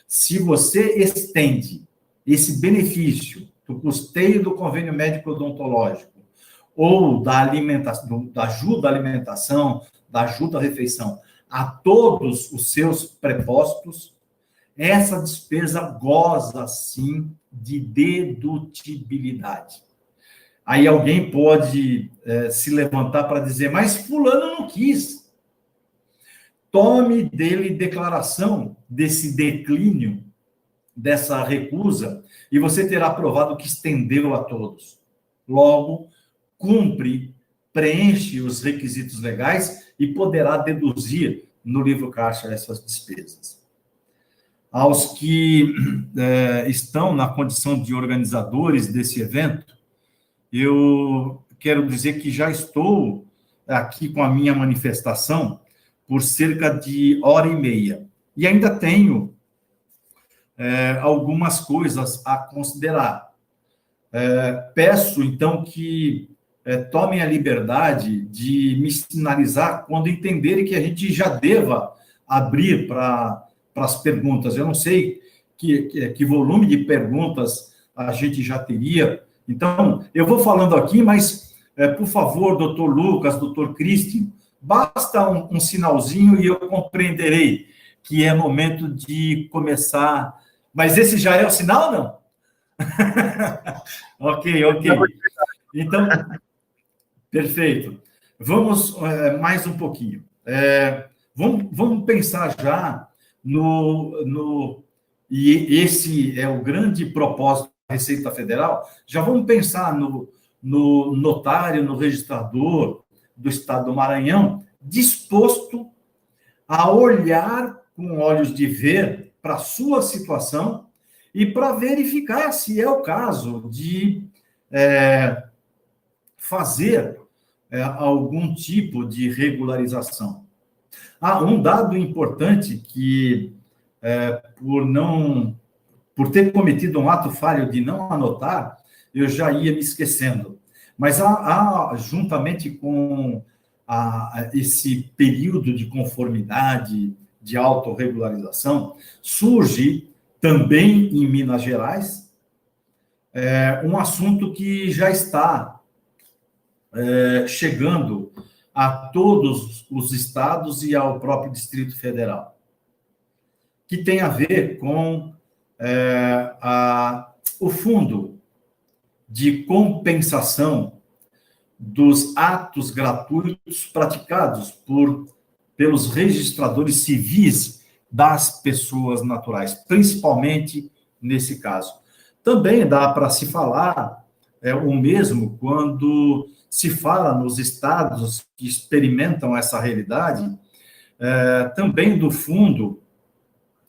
Se você estende esse benefício do custeio do convênio médico odontológico ou da ajuda à alimentação, da ajuda à refeição, a todos os seus prepostos, essa despesa goza, sim, de dedutibilidade. Aí alguém pode se levantar para dizer, mas fulano não quis. Tome dele declaração desse declínio, dessa recusa, e você terá provado que estendeu a todos. Logo, cumpre preenche os requisitos legais e poderá deduzir no livro caixa essas despesas. Aos que estão na condição de organizadores desse evento, eu quero dizer que já estou aqui com a minha manifestação por cerca de 1h30. E ainda tenho algumas coisas a considerar. Peço, então, que tomem a liberdade de me sinalizar quando entenderem que a gente já deva abrir para as perguntas. Eu não sei que volume de perguntas a gente já teria. Então, eu vou falando aqui, mas, por favor, doutor Lucas, doutor Cristian, basta um sinalzinho e eu compreenderei que é momento de começar. Mas esse já é o sinal, não? Ok. Então, perfeito. Vamos mais um pouquinho. Vamos pensar já e esse é o grande propósito da Receita Federal, já vamos pensar no notário, no registrador do Estado do Maranhão, disposto a olhar com olhos de ver para a sua situação e para verificar se é o caso de fazer algum tipo de regularização. Um dado importante que, por ter cometido um ato falho de não anotar, eu já ia me esquecendo. Mas juntamente com esse período de conformidade, de autorregularização, surge também em Minas Gerais um assunto que já está chegando a todos os estados e ao próprio Distrito Federal, que tem a ver com o fundo de compensação dos atos gratuitos praticados pelos registradores civis das pessoas naturais, principalmente nesse caso. Também dá para se falar o mesmo quando se fala nos estados que experimentam essa realidade, também do fundo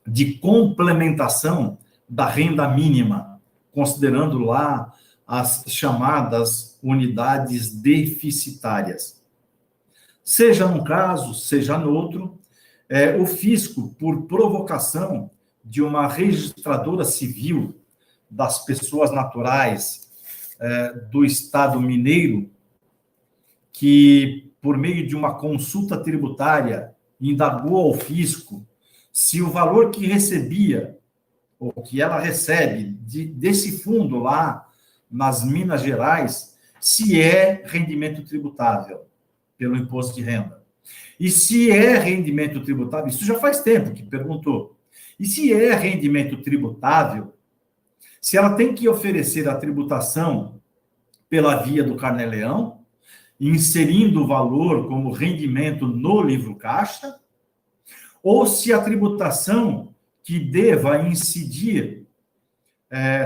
de complementação da renda mínima, considerando lá as chamadas unidades deficitárias. Seja num caso, seja no outro, o fisco, por provocação de uma registradora civil das pessoas naturais do Estado mineiro, que, por meio de uma consulta tributária, indagou ao fisco se o valor que recebia, ou que ela recebe desse fundo lá nas Minas Gerais, se é rendimento tributável pelo imposto de renda. E se é rendimento tributável, isso já faz tempo que perguntou, e se é rendimento tributável, se ela tem que oferecer a tributação pela via do Carnê-Leão, inserindo o valor como rendimento no livro caixa, ou se a tributação que deva incidir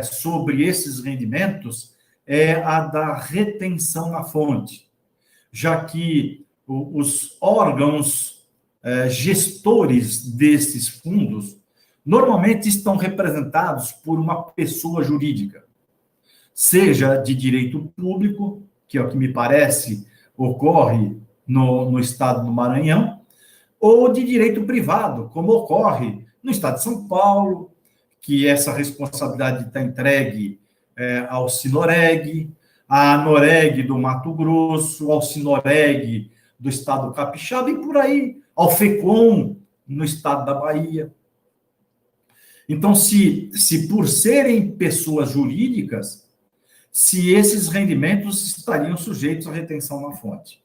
sobre esses rendimentos é a da retenção na fonte, já que os órgãos gestores desses fundos normalmente estão representados por uma pessoa jurídica, seja de direito público, que é o que me parece ocorre no estado do Maranhão, ou de direito privado, como ocorre no estado de São Paulo, que essa responsabilidade está entregue ao Sinoreg, à Noreg do Mato Grosso, ao Sinoreg do estado do Capixaba e por aí, ao FECOM no estado da Bahia. Então, se por serem pessoas jurídicas, se esses rendimentos estariam sujeitos à retenção na fonte.